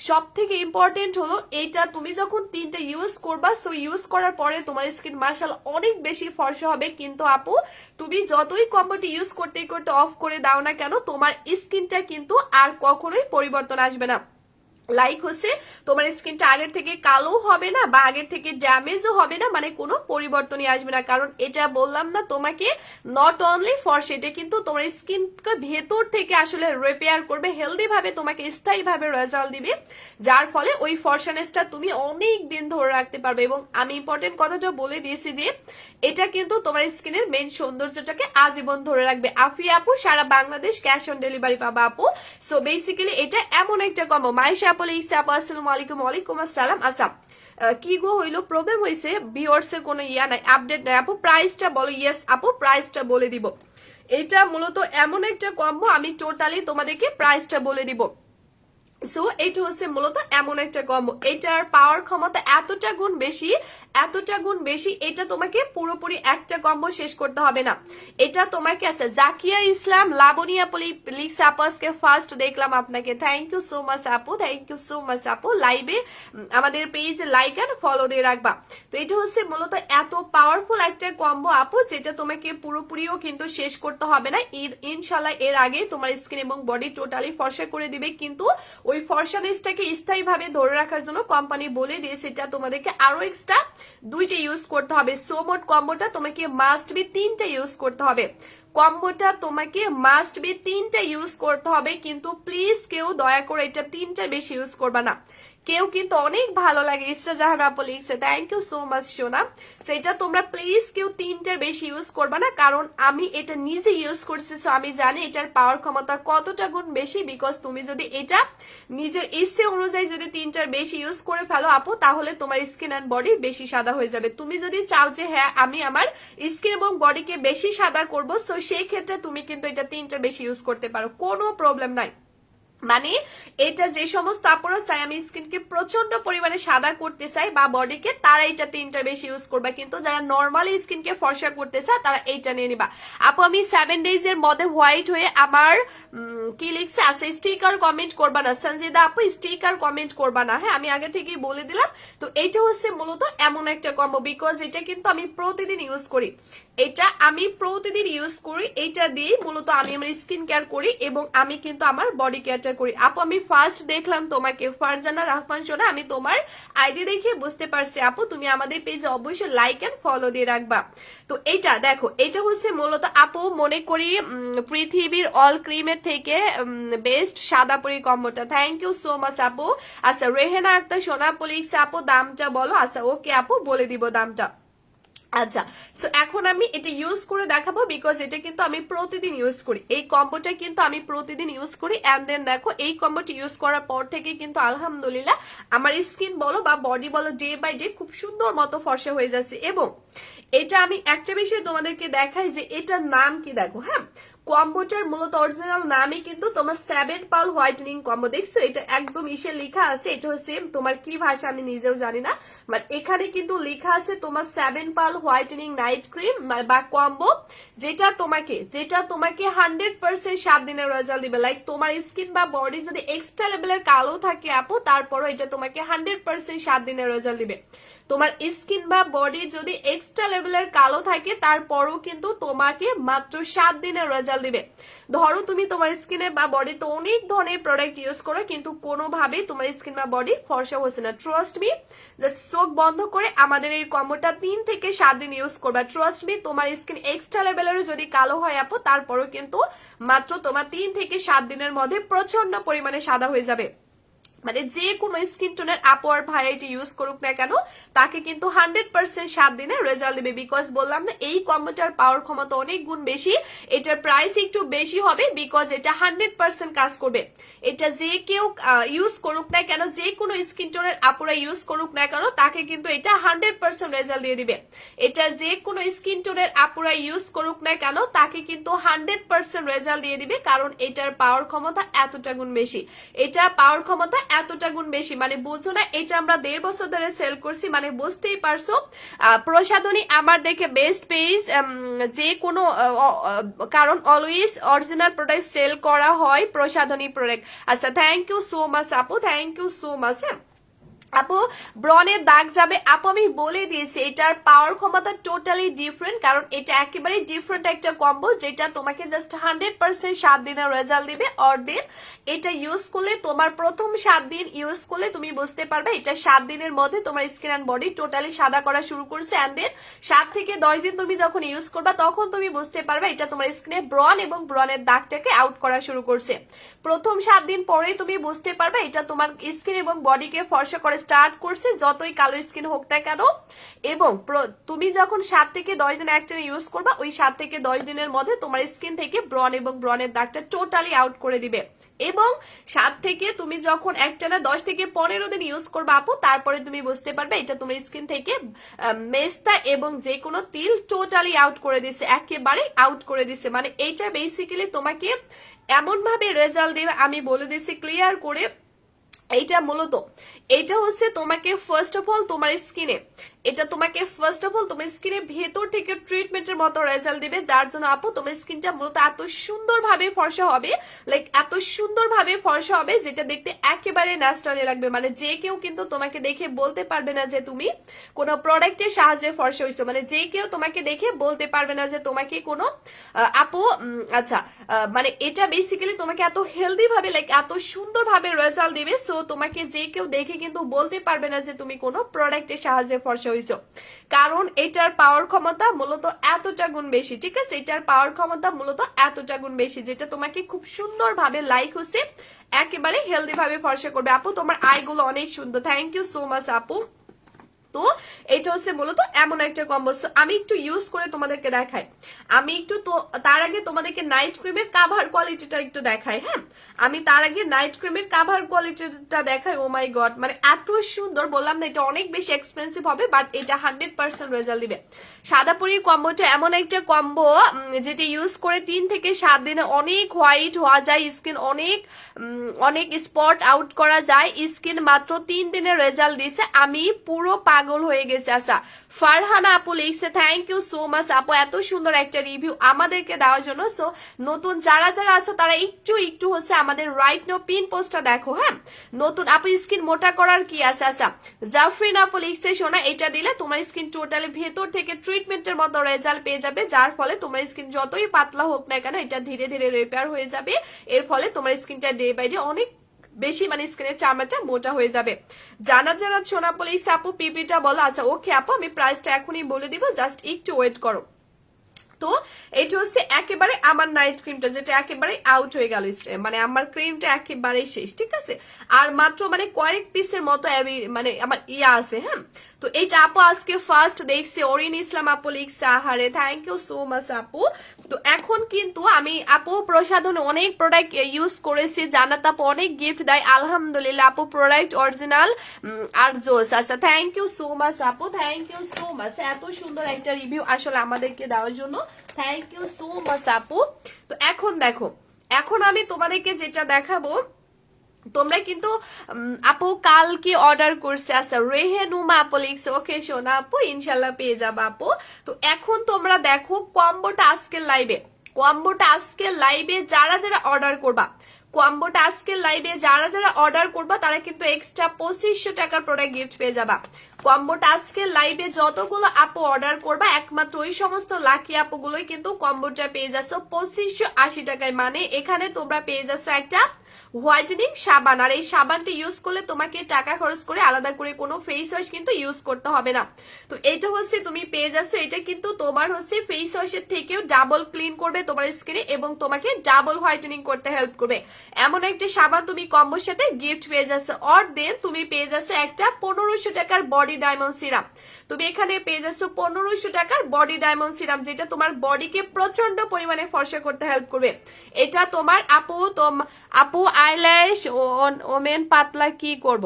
সব থেকে ইম্পর্টেন্ট হলো এইটা তুমি যখন 3টা ইউজ করবা, সো ইউজ করার পরে তোমার স্কিন মাশাআল্লাহ অনেক বেশি ফর্সা হবে। কিন্তু আপু তুমি যতই কম্বোটি ইউজ করতে করতে অফ করে দাও না কেন, তোমার স্কিনটা কিন্তু আর কখনোই পরিবর্তন আসবে না। লাইক হচ্ছে তোমার স্কিনটা আগের থেকে কালো হবে না বা আগের থেকে ড্যামেজও হবে না, মানে কোনো পরিবর্তনই আসবে না। কারণ এটা বললাম না তোমাকে নট অনলি ফর্সা, এটা কিন্তু তোমার স্কিনকে ভেতর থেকে আসলে রিপেয়ার করবে, হেলদি ভাবে তোমাকে স্থায়ী ভাবে রেজাল্ট দিবে, যার ফলে ওই ফর্সানেসটা তুমি অনেক দিন ধরে রাখতে পারবে। এবং আমি ইম্পর্টেন্ট কথাটা বলে দিয়েছি যে এটা কিন্তু তোমার স্কিনের মেইন সৌন্দর্যটাকে আজীবন ধরে রাখবে। আফিয়া আপু সারা বাংলাদেশ ক্যাশ অন ডেলিভারি পাবা আপু। সো বেসিক্যালি এটা এমন একটা কম্বো। মাইশা আপু লিখছে আপু আসসালামু আলাইকুম। ওয়ালাইকুম আসসালাম। আচ্ছা কি গো হইলো, প্রবলেম হয়েছে, ভিউয়ার্স এর কোনো ইয়া নাই, আপডেট নাই আপু, প্রাইসটা বলো। ইয়েস আপু প্রাইসটা বলে দিব। এটা মূলত এমন একটা কম্বো, আমি টোটালি তোমাদেরকে প্রাইসটা বলে দিব। সো এটা হচ্ছে মূলত এমন একটা কম্বো, এটার পাওয়ার ক্ষমতা এতটা গুণ বেশি, এতটা গুণ বেশি, এটা তোমাকে পুরোপুরি একটা কম্বো শেষ করতে হবে না। এটা তোমাকে আছে জাকিয়া ইসলাম লাবণিয়া প্লিজ আপু, আজকে ফার্স্ট দেখলাম আপনাকে, থ্যাংক ইউ সো মাচ আপু, থ্যাংক ইউ সো মাচ আপু। লাইভে আমাদের পেজ লাইক আর ফলো দিয়ে রাখবা। তো এটা হচ্ছে মূলত এত পাওয়ারফুল একটা কম্বো আপু, যেটা তোমাকে পুরোপুরিও কিন্তু শেষ করতে হবে না। ইনশাল্লাহ এর আগে তোমার স্কিন এবং বডি টোটালি ফর্সা করে দিবে, কিন্তু ওই ফর্সানেসটাকে স্থায়ী ভাবে ধরে রাখার জন্য কোম্পানি বলে দিয়েছে এটা তোমাদেরকে আরো এক্সট্রা 2টা ইউজ করতে হবে। সো মোট কম্বোটা তোমাকে মাস্ট বি 3টা ইউজ করতে হবে। কম্বোটা তোমাকে মাস্ট বি 3টা ইউজ করতে হবে, কিন্তু প্লিজ কেউ দয়া করে এটা 3টার বেশি ইউজ করবা না। কেউ কিন্তু অনেক ভালো লাগে ইস্টা জাহান আপু লিখছে, থ্যাংক ইউ সো মাচ সোনা। সেটা তোমরা প্লিজ কেউ 3টার বেশি ইউজ করবা না, কারণ আমি এটা নিজে ইউজ করছি, সো আমি জানি এটার পাওয়ার ক্ষমতা কতটা গুণ বেশি। বিকজ তুমি যদি এটা নিজের ইচ্ছে অনুযায়ী যদি 3টার বেশি ইউজ করে ফেলো আপু, তাহলে তোমার স্কিন অ্যান্ড বডি বেশি সাদা হয়ে যাবে। তুমি যদি চাও যে হ্যাঁ আমি আমার স্কিন এবং বডিকে বেশি সাদা করবো, সো সেই ক্ষেত্রে তুমি কিন্তু এটা 3টার বেশি ইউজ করতে পারো, কোনো প্রবলেম নাই। মানে এটা যে সমস্ত আপুরা চাই আমি স্কিনকে প্রচন্ড পরিমাণে সাদা করতে চাই বা বডিকে, তারা এটা 3টার বেশি ইউজ করবা, কিন্তু যারা নর্মালি স্কিনকে ফর্সা করতে চায় তারা এইটা নিয়ে নিবা। আপু আমি 7 ডেজ এর মধ্যে হোয়াইট হয়ে আমার কি লিখছে আছে, স্টিকার কমেন্ট করবা না সঞ্জিদা আপু, স্টিকার কমেন্ট করবা না, হ্যাঁ আমি আগে থেকেই বলে দিলাম। তো এইটা হচ্ছে মূলত এমন একটা কম্বো, বিকজ এটা কিন্তু আমি প্রতিদিন ইউজ করি, এটা আমি প্রতিদিন ইউজ করি, এটা দিয়ে মূলত আমি আমার স্কিন কেয়ার করি এবং আমি কিন্তু আমার বডি কেয়ারটা করি। আপু আমি ফার্স্ট দেখলাম তোমাকে, ফারজানা রহমান সোনা, আমি তোমার আইডি দেখে বুঝতে পারছি আপু, তুমি আমাদের পেজে অবশ্যই লাইক এন্ড ফলো দিয়ে রাখবা। তো এটা দেখো, এটা হচ্ছে মূলত আপু মনে করি পৃথিবীর অল ক্রিমের থেকে বেস্ট সাদা পরি কম্বোটা, থ্যাংক ইউ সো মাচ আপু। আচ্ছা রেহেনা আক্তার সোনা পুলিশ আপু দামটা বলো, আচ্ছা ওকে আপু বলে দিব দামটা। আচ্ছা সো এখন আমি এটা ইউজ করে দেখাবো, বিকজ এটা কিন্তু আমি প্রতিদিন ইউজ করি, এই কম্বোটা কিন্তু আমি প্রতিদিন ইউজ করি। এন্ড দেন দেখো এই কম্বোটা ইউজ করার পর থেকে কিন্তু আলহামদুলিল্লাহ আমার স্কিন বলো বা বডি বলো ডে বাই ডে খুব সুন্দর মতো ফর্সা হয়ে যাচ্ছে। এবং এটা আমি একটা বিষয় তোমাদেরকে দেখাই যে এটার নাম কি, দেখো হ্যাঁ কম্বোটার মূলত অরিজিনাল নামই কিন্তু তোমার 7 পাল হোয়াইটেনিং কম্বো, দেখছো এটা একদম ইসে লেখা আছে, এটা হচ্ছে তোমার কি ভাষা আমি নিজেও জানি না, বাট এখানে কিন্তু লেখা আছে তোমার 7 পাল হোয়াইটেনিং নাইট ক্রিম বা কম্বো, যেটা তোমাকে 100% 7 দিনের রেজাল্ট দিবে। লাইক তোমার স্কিন বা বডি যদি এক্সট্রা লেভেলের কালো থাকে আপু, তারপরও এটা তোমাকে 100% 7 দিনের রেজাল্ট দিবে। তোমার স্কিন বা বডি যদি এক্সট্রা লেভেলের কালো থাকে, তারপরও কিন্তু তোমাকে মাত্র 7 দিনের রেজাল্ট দিবে। ধরো তুমি তোমার স্কিনে বা বডিতে অনেক ধরনের প্রোডাক্ট ইউজ করো, কিন্তু কোনোভাবে তোমার স্কিন বা বডি ফর্সা হচ্ছে না, ট্রাস্ট মি, জাস্ট চোখ বন্ধ করে আমাদের এই কম্বোটা 3 থেকে 7 দিন ইউজ করবা। ট্রাস্ট মি, তোমার স্কিন এক্সট্রা লেভেলের যদি কালো হয় আপু, তারপরও কিন্তু মাত্র তোমার 3 থেকে 7 দিনের মধ্যে প্রচন্ড পরিমাণে সাদা হয়ে যাবে। মানে যে কোনো স্কিন টোনের আপু আর ভাই এটি ইউজ করুক না কেন, তাকে কিন্তু 100% 7 দিনে রেজাল্ট দিবে। বিকজ বললাম না এই কম্বোটার পাওয়ার ক্ষমতা অনেক গুণ বেশি, এটার প্রাইস একটু বেশি হবে, বিকজ এটা 100% কাজ করবে। এটা যে কেউ ইউজ করুক না কেন, যে কোনো স্কিন টোনের আপুরা ইউজ করুক না কেন, তাকে কিন্তু এটা 100% রেজাল্ট দিয়ে দিবে। এটা যে কোনো স্কিন টোনের আপুরা ইউজ করুক না কেন, তাকে কিন্তু 100% রেজাল্ট দিয়ে দিবে, কারণ এটার পাওয়ার ক্ষমতা এতটা গুণ বেশি। এটা পাওয়ার ক্ষমতা এতটা গুণ বেশি, মানে বুঝো না, এটা আমরা 1.5 বছর ধরে সেল করছি, মানে বুঝতেই পারছো। প্রসাধনী আমার দেখে বেস্ট পেজ যে কোনো, কারণ অলওয়েজ অরিজিনাল প্রোডাক্ট সেল করা হয় প্রসাধনী প্রোডাক্ট। আচ্ছা থ্যাংক ইউ সো মাচ আপু, থ্যাংক ইউ সো মাচ। আপু ব্রনের দাগ যাবে আপু, আমি বলে দিয়েছি এটার পাওয়ার ক্ষমতা টোটালি ডিফারেন্ট, কারণ এটা একেবারে ডিফারেন্ট একটা কম্বো, যেটা তোমাকে জাস্ট 100% 7 দিনের রেজাল্ট দিবে। অর দিন এটা ইউজ করলে তোমার প্রথম 7 দিন ইউজ করলে তুমি বুঝতে পারবে এটা 7 দিনের মধ্যে তোমার স্কিন অ্যান্ড বডি টোটালি সাদা করা শুরু করছে। অ্যান্ড দেন 7 থেকে 10 দিন তুমি যখন ইউজ করবা, তখন তুমি বুঝতে পারবে এটা তোমার স্কিনে ব্রন এবং ব্রনের দাগটাকে আউট করা শুরু করছে। প্রথম 7 দিন পরে তুমি বুঝতে পারবে এটা তোমার স্কিন এবং বডিকে ফর্সা করে স্টার্ট করছে, যতই কালো স্কিন হোক না কেন। এবং তুমি যখন 7 থেকে 10 দিন একটানা ইউজ করবা, ওই 7 থেকে 10 দিনের মধ্যে তোমার স্কিন থেকে ব্রন এবং ব্রনের দাগটা টোটালি আউট করে দিবে। এবং 7 থেকে তুমি যখন একটানা 10 থেকে 15 দিন ইউজ করবা আপু, তারপরে তুমি বুঝতে পারবে এটা তোমার স্কিন থেকে মেস্তা এবং যে কোনো তিল টোটালি আউট করে দিছে, একেবারে আউট করে দিছে। মানে এইটা বেসিক্যালি তোমাকে এমন ভাবে রেজাল্ট দেবে, আমি বলে দিচ্ছি ক্লিয়ার করে, এইটা মূলত এটা হচ্ছে তোমাকে ফার্স্ট অফ অল তোমার স্কিনে, এটা তোমাকে ফার্স্ট অফ অল তোমার স্কিনে ভেতর থেকে ট্রিটমেন্টের মতো রেজাল্ট দিবে, যার জন্য আপু তোমার স্কিনটা মূলত এত সুন্দরভাবে ফর্সা হবে, লাইক এত সুন্দরভাবে ফর্সা হবে যেটা দেখতে একেবারে ন্যাচারালি লাগবে। মানে যে কেউ কিন্তু তোমাকে দেখে বলতে পারবে না যে তুমি কোনো প্রোডাক্টের সাহায্যে ফর্সা হইছো, মানে যে কেউ তোমাকে দেখে বলতে পারবে না যে তোমাকে কোনো আপু আচ্ছা মানে এটা বেসিক্যালি তোমাকে এত হেলদি ভাবে লাইক এত সুন্দর ভাবে রেজাল্ট দিবে, সো তোমাকে যে কেউ দেখে কিন্তু বলতে পারবে না যে তুমি কোনো প্রোডাক্টের সাহায্যে ফর্সা হইছো, কারণ এটার পাওয়ার ক্ষমতা মূলত এতটা গুণ বেশি। ঠিক আছে, এটার পাওয়ার ক্ষমতা মূলত এতটা গুণ বেশি যেটা তোমাকে খুব সুন্দর ভাবে লাইক হচ্ছে একেবারে হেলদি ভাবে ফর্সা করবে। আপু তোমার আইগুলো অনেক সুন্দর, থ্যাংক ইউ সো মাচ আপু। তো এটা হচ্ছে মূলত এমন একটা কম্বো। আমি একটু ইউজ করে তোমাদেরকে দেখাই, আমি একটু তো তার আগে তোমাদেরকে নাইট ক্রিমের কাভার কোয়ালিটিটা একটু দেখাই। হ্যাঁ, আমি তার আগে নাইট ক্রিমের কাভার কোয়ালিটিটা দেখাই। ও মাই গড, মানে এত সুন্দর, বললাম না এটা অনেক বেশি এক্সপেন্সিভ হবে বাট এটা 100% রেজাল্ট দিবে। সাদাপুরি কম্বোটা এমন একটা কম্বো যেটা ইউজ করে 3 থেকে 7 দিনে অনেক হোয়াইট হওয়া যায়, স্কিন অনেক অনেক স্পট আউট করা যায়, স্কিন মাত্র 3 দিনের রেজাল্ট দিছে। আমি পুরো পাগল হয়ে গেছে। আচ্ছা, ফারহানা আপু লিখছে থ্যাংক ইউ সো মাচ আপু এত সুন্দর একটা রিভিউ আমাদেরকে দেওয়ার জন্য। সো নতুন যারা যারা আছে তারা একটু একটু হচ্ছে আমাদের রাইট নো পিন পোস্টটা দেখো। হ্যাঁ, নতুন আপু স্কিন মোটা করার কি আছে? আচ্ছা, জাফরিন আপু লিখছে শোনা এটা দিলে তোমার স্কিন টোটালি ভেতর থেকে ট্রিটমেন্টের মতো রেজাল্ট পেয়ে যাবে, যার ফলে তোমার স্কিন যতই পাতলা হোক না কেন এটা ধীরে ধীরে রিপেয়ার হয়ে যাবে। এর ফলে তোমার স্কিনটা ডে বাই ডে অনেক বেশি মানে স্কিনের চামড়াটা মোটা হয়ে যাবে। জানা জানা সোনা বলে আপু পিপিটা বলো। আচ্ছা ওকে আপু, আমি প্রাইসটা এখনই বলে দিব, জাস্ট একটু ওয়েট করো। তো এটা হচ্ছে একেবারে আমার নাইট ক্রিমটা যেটা একেবারে আউট হয়ে গেল, মানে আমার ক্রিমটা একেবারে শেষ। ঠিক আছে, আর মাত্র মানে কয়েক পিসের মতো মানে আমার ইয়া আছে। হ্যাঁ, তো এইটা আপু আজকে ফার্স্ট দেখছি। অরিন ইসলাম আপু লিখছে আহারে, থ্যাংক ইউ সো মাচ আপু। তো এখন কিন্তু আমি আপু প্রসাধন অনেক প্রোডাক্ট ইউজ করেছি, জানাত আপু অনেক গিফট দেয় আলহামদুলিল্লাহ আপু, প্রোডাক্ট অরিজিনাল আর জোস। আচ্ছা থ্যাংক ইউ সো মাচ আপু, থ্যাংক ইউ সো মাচ এত সুন্দর একটা রিভিউ আসলে আমাদেরকে দেওয়ার জন্য, থ্যাংক ইউ সো মাচ আপু। তো এখন দেখো, এখন আমি তোমাদেরকে যেটা দেখাবো, তোমরা কিন্তু আপু কালকে অর্ডার করছে। আচ্ছা রেহেনুমা আপু লিখছে ওকে সোনা আপু ইনশাল্লাহ পেয়ে যাবে আপু। তো এখন তোমরা দেখো কম্বোটা আজকের লাইভে, কম্বোটা আজকের লাইভে যারা যারা অর্ডার করবা, কম্বোটা আজকের লাইভে যারা যারা অর্ডার করবা তারা কিন্তু এক্সট্রা 2500 টাকার প্রোডাক্ট গিফট পেয়ে যাবা। কম্বোটা আজকের লাইভে যতগুলো আপু অর্ডার করবা একমাত্র ওই সমস্ত লাকি আপুগুলোই কিন্তু কম্বোটা পেয়ে যাচ্ছ 2580 টাকায়। মানে এখানে তোমরা পেয়ে যাচ্ছ একটা হোয়াইটেনিং সাবান, আর এই সাবানটা ইউজ করলে তোমাকে টাকা খরচ করে আলাদা করে কোনো ফেস ওয়াশ কিন্তু ইউজ করতে হবে না। তো এটা হচ্ছে তুমি পেয়ে যাচ্ছ, এটা কিন্তু তোমার হচ্ছে ফেস ওয়াশের থেকেও ডাবল ক্লিন করবে তোমার স্কিনে এবং তোমাকে ডাবল হোয়াইটেনিং করতে হেল্প করবে। এমন একটা সাবান তুমি কম্বোর সাথে গিফট পেয়ে যাচ্ছ। অর দেন তুমি পেয়ে যাচ্ছ একটা 1500 টাকার বডি ডায়মন্ড সিরাম। তুমি এখানে পেয়ে যাচ্ছ 1500 টাকার বডি ডায়মন্ড সিরাম, যেটা তোমার বডিকে প্রচন্ড পরিমাণে ফর্সা করতে হেল্প করবে। এটা তোমার আপু আইল্যাশ ওমেন পাতলা কি করব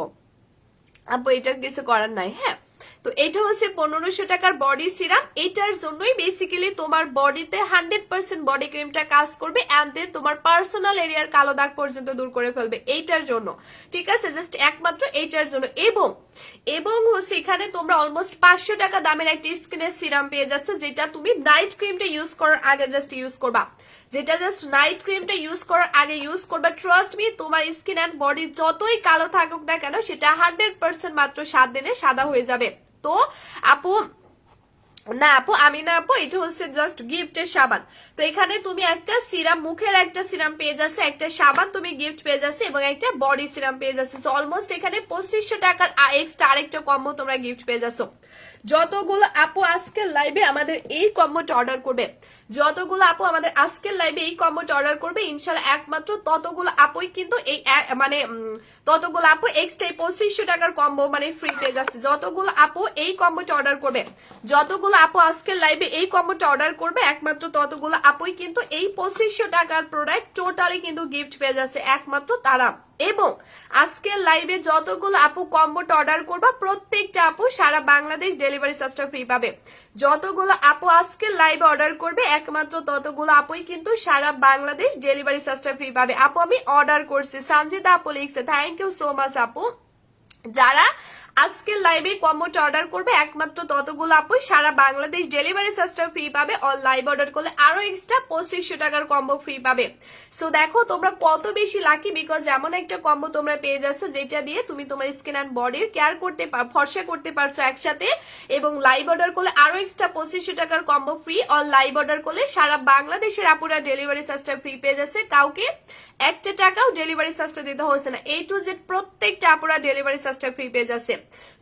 আপু, এটার কিছু করার নাই। হ্যাঁ, তো এটা হচ্ছে 1500 টাকার বডি সিরাম। এটার জন্যই বেসিক্যালি তোমার বডিতে 100% বডি ক্রিমটা কাজ করবে এন্ড দেন তোমার পার্সোনাল এরিয়ার কালো দাগ পর্যন্ত দূর করে ফেলবে এইটার জন্য। ঠিক আছে, জাস্ট একমাত্র এইটার জন্য। এবং হচ্ছে এখানে তোমরা অলমোস্ট 500 টাকা দামের একটা স্কিনের সিরাম পেয়ে যাচ্ছ, যেটা তুমি নাইট ক্রিমটা ইউজ করার আগে জাস্ট ইউজ করবা, যেটা জাস্ট নাইট ক্রিমটা ইউজ করার আগে ইউজ করবা। ট্রাস্ট মি, তোমার স্কিন এন্ড বডি যতই কালো থাকুক না কেন সেটা 100% মাত্র 7 দিনে সাদা হয়ে যাবে। তো আপু না আপু আমি না আপু, এটা হচ্ছে জাস্ট গিফটের সাবান। তো এখানে তুমি একটা সিরাম, মুখের একটা সিরাম পেয়ে যাচ্ছে, একটা সাবান তুমি গিফট পেয়ে যাচ্ছে এবং একটা বডি সিরাম পেয়ে যাচ্ছে। অলমোস্ট এখানে 2500 টাকার এক্সট্রা আরেকটা কম্বো তোমরা গিফট পেয়ে যাচ্ছ। যতগুলো আপু আজকের লাইভে আমাদের এই কম্বোটা অর্ডার করবে, যতগুলো আপু আমাদের আজকের লাইভে এই কম্বোটা অর্ডার করবে ইনশাল্লাহ একমাত্র ততগুলো আপুই কিন্তু এই মানে ততগুলো আপু এক্সট্রা 2500 টাকার কম্বো মানে ফ্রি পেয়ে যাচ্ছে। যতগুলো আপু এই কম্বোটা অর্ডার করবে, যতগুলো আপু আজকের লাইভে এই কম্বোটা অর্ডার করবে একমাত্র ততগুলো আপুই কিন্তু এই 2500 টাকার প্রোডাক্ট টোটালি কিন্তু গিফট পেয়ে যাচ্ছে, একমাত্র তারা। এবং আজকের লাইভে যতগুলো আপু কম্বোটা অর্ডার করবা প্রত্যেকটা আপু সারা বাংলাদেশ ডেলিভারি চার্জটা ফ্রি পাবে। যতগুলো আপু আজকের লাইভে অর্ডার করবে একমাত্র ততগুলো আপুই কিন্তু সারা বাংলাদেশ ডেলিভারি চার্জটা ফ্রি পাবে। আপু আমি অর্ডার করছি, সঞ্জিতা আপু লিখছে, থ্যাংক ইউ সো মাচ আপু। যারা আজকের লাইভে কম্বোটা অর্ডার করবে একমাত্র ততগুলো আপুই সারা বাংলাদেশ ডেলিভারি চার্জটা ফ্রি পাবে। অল লাইভ অর্ডার করলে আরো এক্সট্রা 2500 টাকার কম্বো ফ্রি পাবে। সো দেখো তোমরা কত বেশি লাকি, বিকজ এমন একটা কম্বো তোমরা পেয়ে যাচ্ছ যেটা দিয়ে তুমি তোমার স্কিন অ্যান্ড বডির কেয়ার করতে ফর্সা করতে পারছো একসাথে। এবং লাইভ অর্ডার করলে আরো এক্সট্রা 2500 টাকার combo free. All live order করলে সারা বাংলাদেশের আপুরা ডেলিভারি চার্জটা ফ্রি পেয়ে যাচ্ছে, কাউকে একটা টাকাও ডেলিভারি চার্জটা দিতে হচ্ছে না। A to Z প্রত্যেকটা আপুরা ডেলিভারি চার্জটা ফ্রি পেয়ে যাচ্ছে।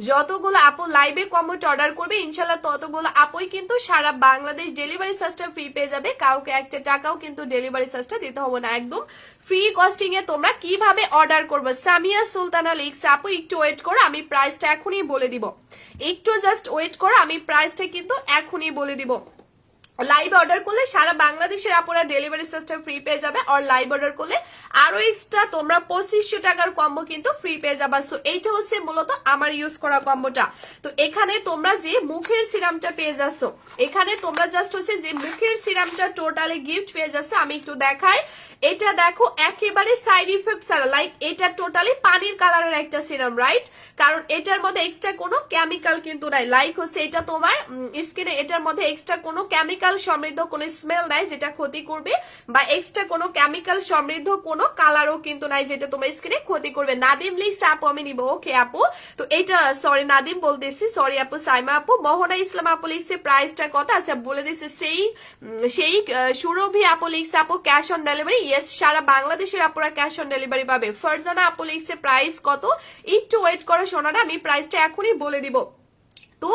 যতগুলো আপু লাইভে কম্বোটা অর্ডার করবে ইনশাল্লাহ ততগুলো আপুই কিন্তু সারা বাংলাদেশ ডেলিভারি চার্জটা ফ্রি পেয়ে যাবে, কাউকে একটা টাকাও কিন্তু ডেলিভারি চার্জটা দিতে হবে না, একদম ফ্রি কস্টিং এ তোমরা কিভাবে অর্ডার করবে। সামিয়া সুলতানা লিখছে, আপু একটু ওয়েট করো আমি প্রাইসটা এখনই বলে দিব, একটু জাস্ট ওয়েট করো আমি প্রাইসটা কিন্তু এখনই বলে দিব। লাইভ অর্ডার করলে সারা বাংলাদেশের আপুরা ডেলিভারি চার্জটা ফ্রি পেয়ে যাবে। আর লাইভ অর্ডার করলে আরো এক্সট্রা তোমরা 2500 টাকার কম্বো কিন্তু ফ্রি পেয়ে যাবে। সো এইটা হচ্ছে মূলত আমার ইউজ করা কম্বোটা। তো এখানে তোমরা যে মুখের সিরামটা পেয়ে যাচ্ছ, এখানে তোমরা জাস্ট হচ্ছে যে মুখের সিরামটা টোটালি গিফট পেয়ে যাচ্ছে। আমি একটু দেখাই, এটা দেখো একেবারে সাইড ইফেক্ট ছাড়া, লাইক এটা টোটালি পানির কালারের একটা সিরাম, রাইট? কারণ এটার মধ্যে এক্সট্রা কোনো কেমিক্যাল কিন্তু নাই। লাইক হচ্ছে এটা তোমার স্কিনে এটার মধ্যে এক্সট্রা কোনো কেমিক্যাল সমৃদ্ধ কোনো স্মেল নাই যেটা ক্ষতি করবে, বা এক্সট্রা কোনো কেমিক্যাল সমৃদ্ধ কোনো কালারও কিন্তু নাই যেটা তোমার স্কিনে ক্ষতি করবে। নাদিম লিখছে, আপু আমি নিব। ওকে আপু, তো এইটা সরি নাদিম বলতেছি, সরি আপু। সাইমা আপু, মোহনা ইসলাম আপু লিখছে প্রাইসটা কত, আচ্ছা বলে দিচ্ছে। সেই সুরভি আপু লিখছে, আপু ক্যাশ অন ডেলিভারি, ইয়েস সারা বাংলাদেশের আপুরা ক্যাশ অন ডেলিভারি পাবে। ফারজানা আপু লিখছে প্রাইস কত, একটু ওয়েট করো সোনারা, আমি প্রাইসটা এখনই বলে দিব। তো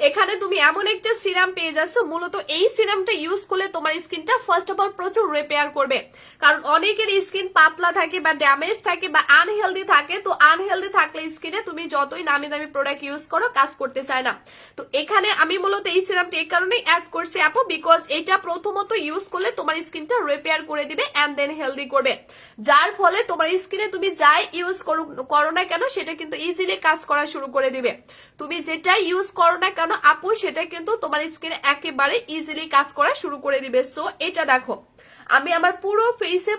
এখানে তুমি এমন একটা সিরাম পেয়ে যাচ্ছ, মূলত এই সিরামটা ইউজ করলে তোমার স্কিনটা ফার্স্ট অফ অল প্রচুর রিপেয়ার করবে। কারণ অনেকের স্কিন পাতলা থাকে বা ড্যামেজ থাকে বা আনহেলদি থাকে। তো আনহেলদি থাকলে স্কিনে তুমি যতই নামি দামি প্রোডাক্ট ইউজ করো কাজ করতে চায় না। তো এখানে আমি মূলত এই সিরামটা এই কারণেই অ্যাড করছি আপু, বিকজ এটা প্রথমত ইউজ করলে তোমার স্কিনটা রিপেয়ার করে দিবে এন্ড দেন হেলদি করবে, যার ফলে তোমার স্কিনে তুমি যাই ইউজ করো না কেন সেটা কিন্তু ইজিলি কাজ করা শুরু করে দিবে। তুমি যেটা ইউজ করো না কেন আপু সেটা কিন্তু তোমার স্কিনে একেবারে ইজিলি কাজ করা শুরু করে দিবে। সো এটা দেখো আমি আমার পুরো ফেসে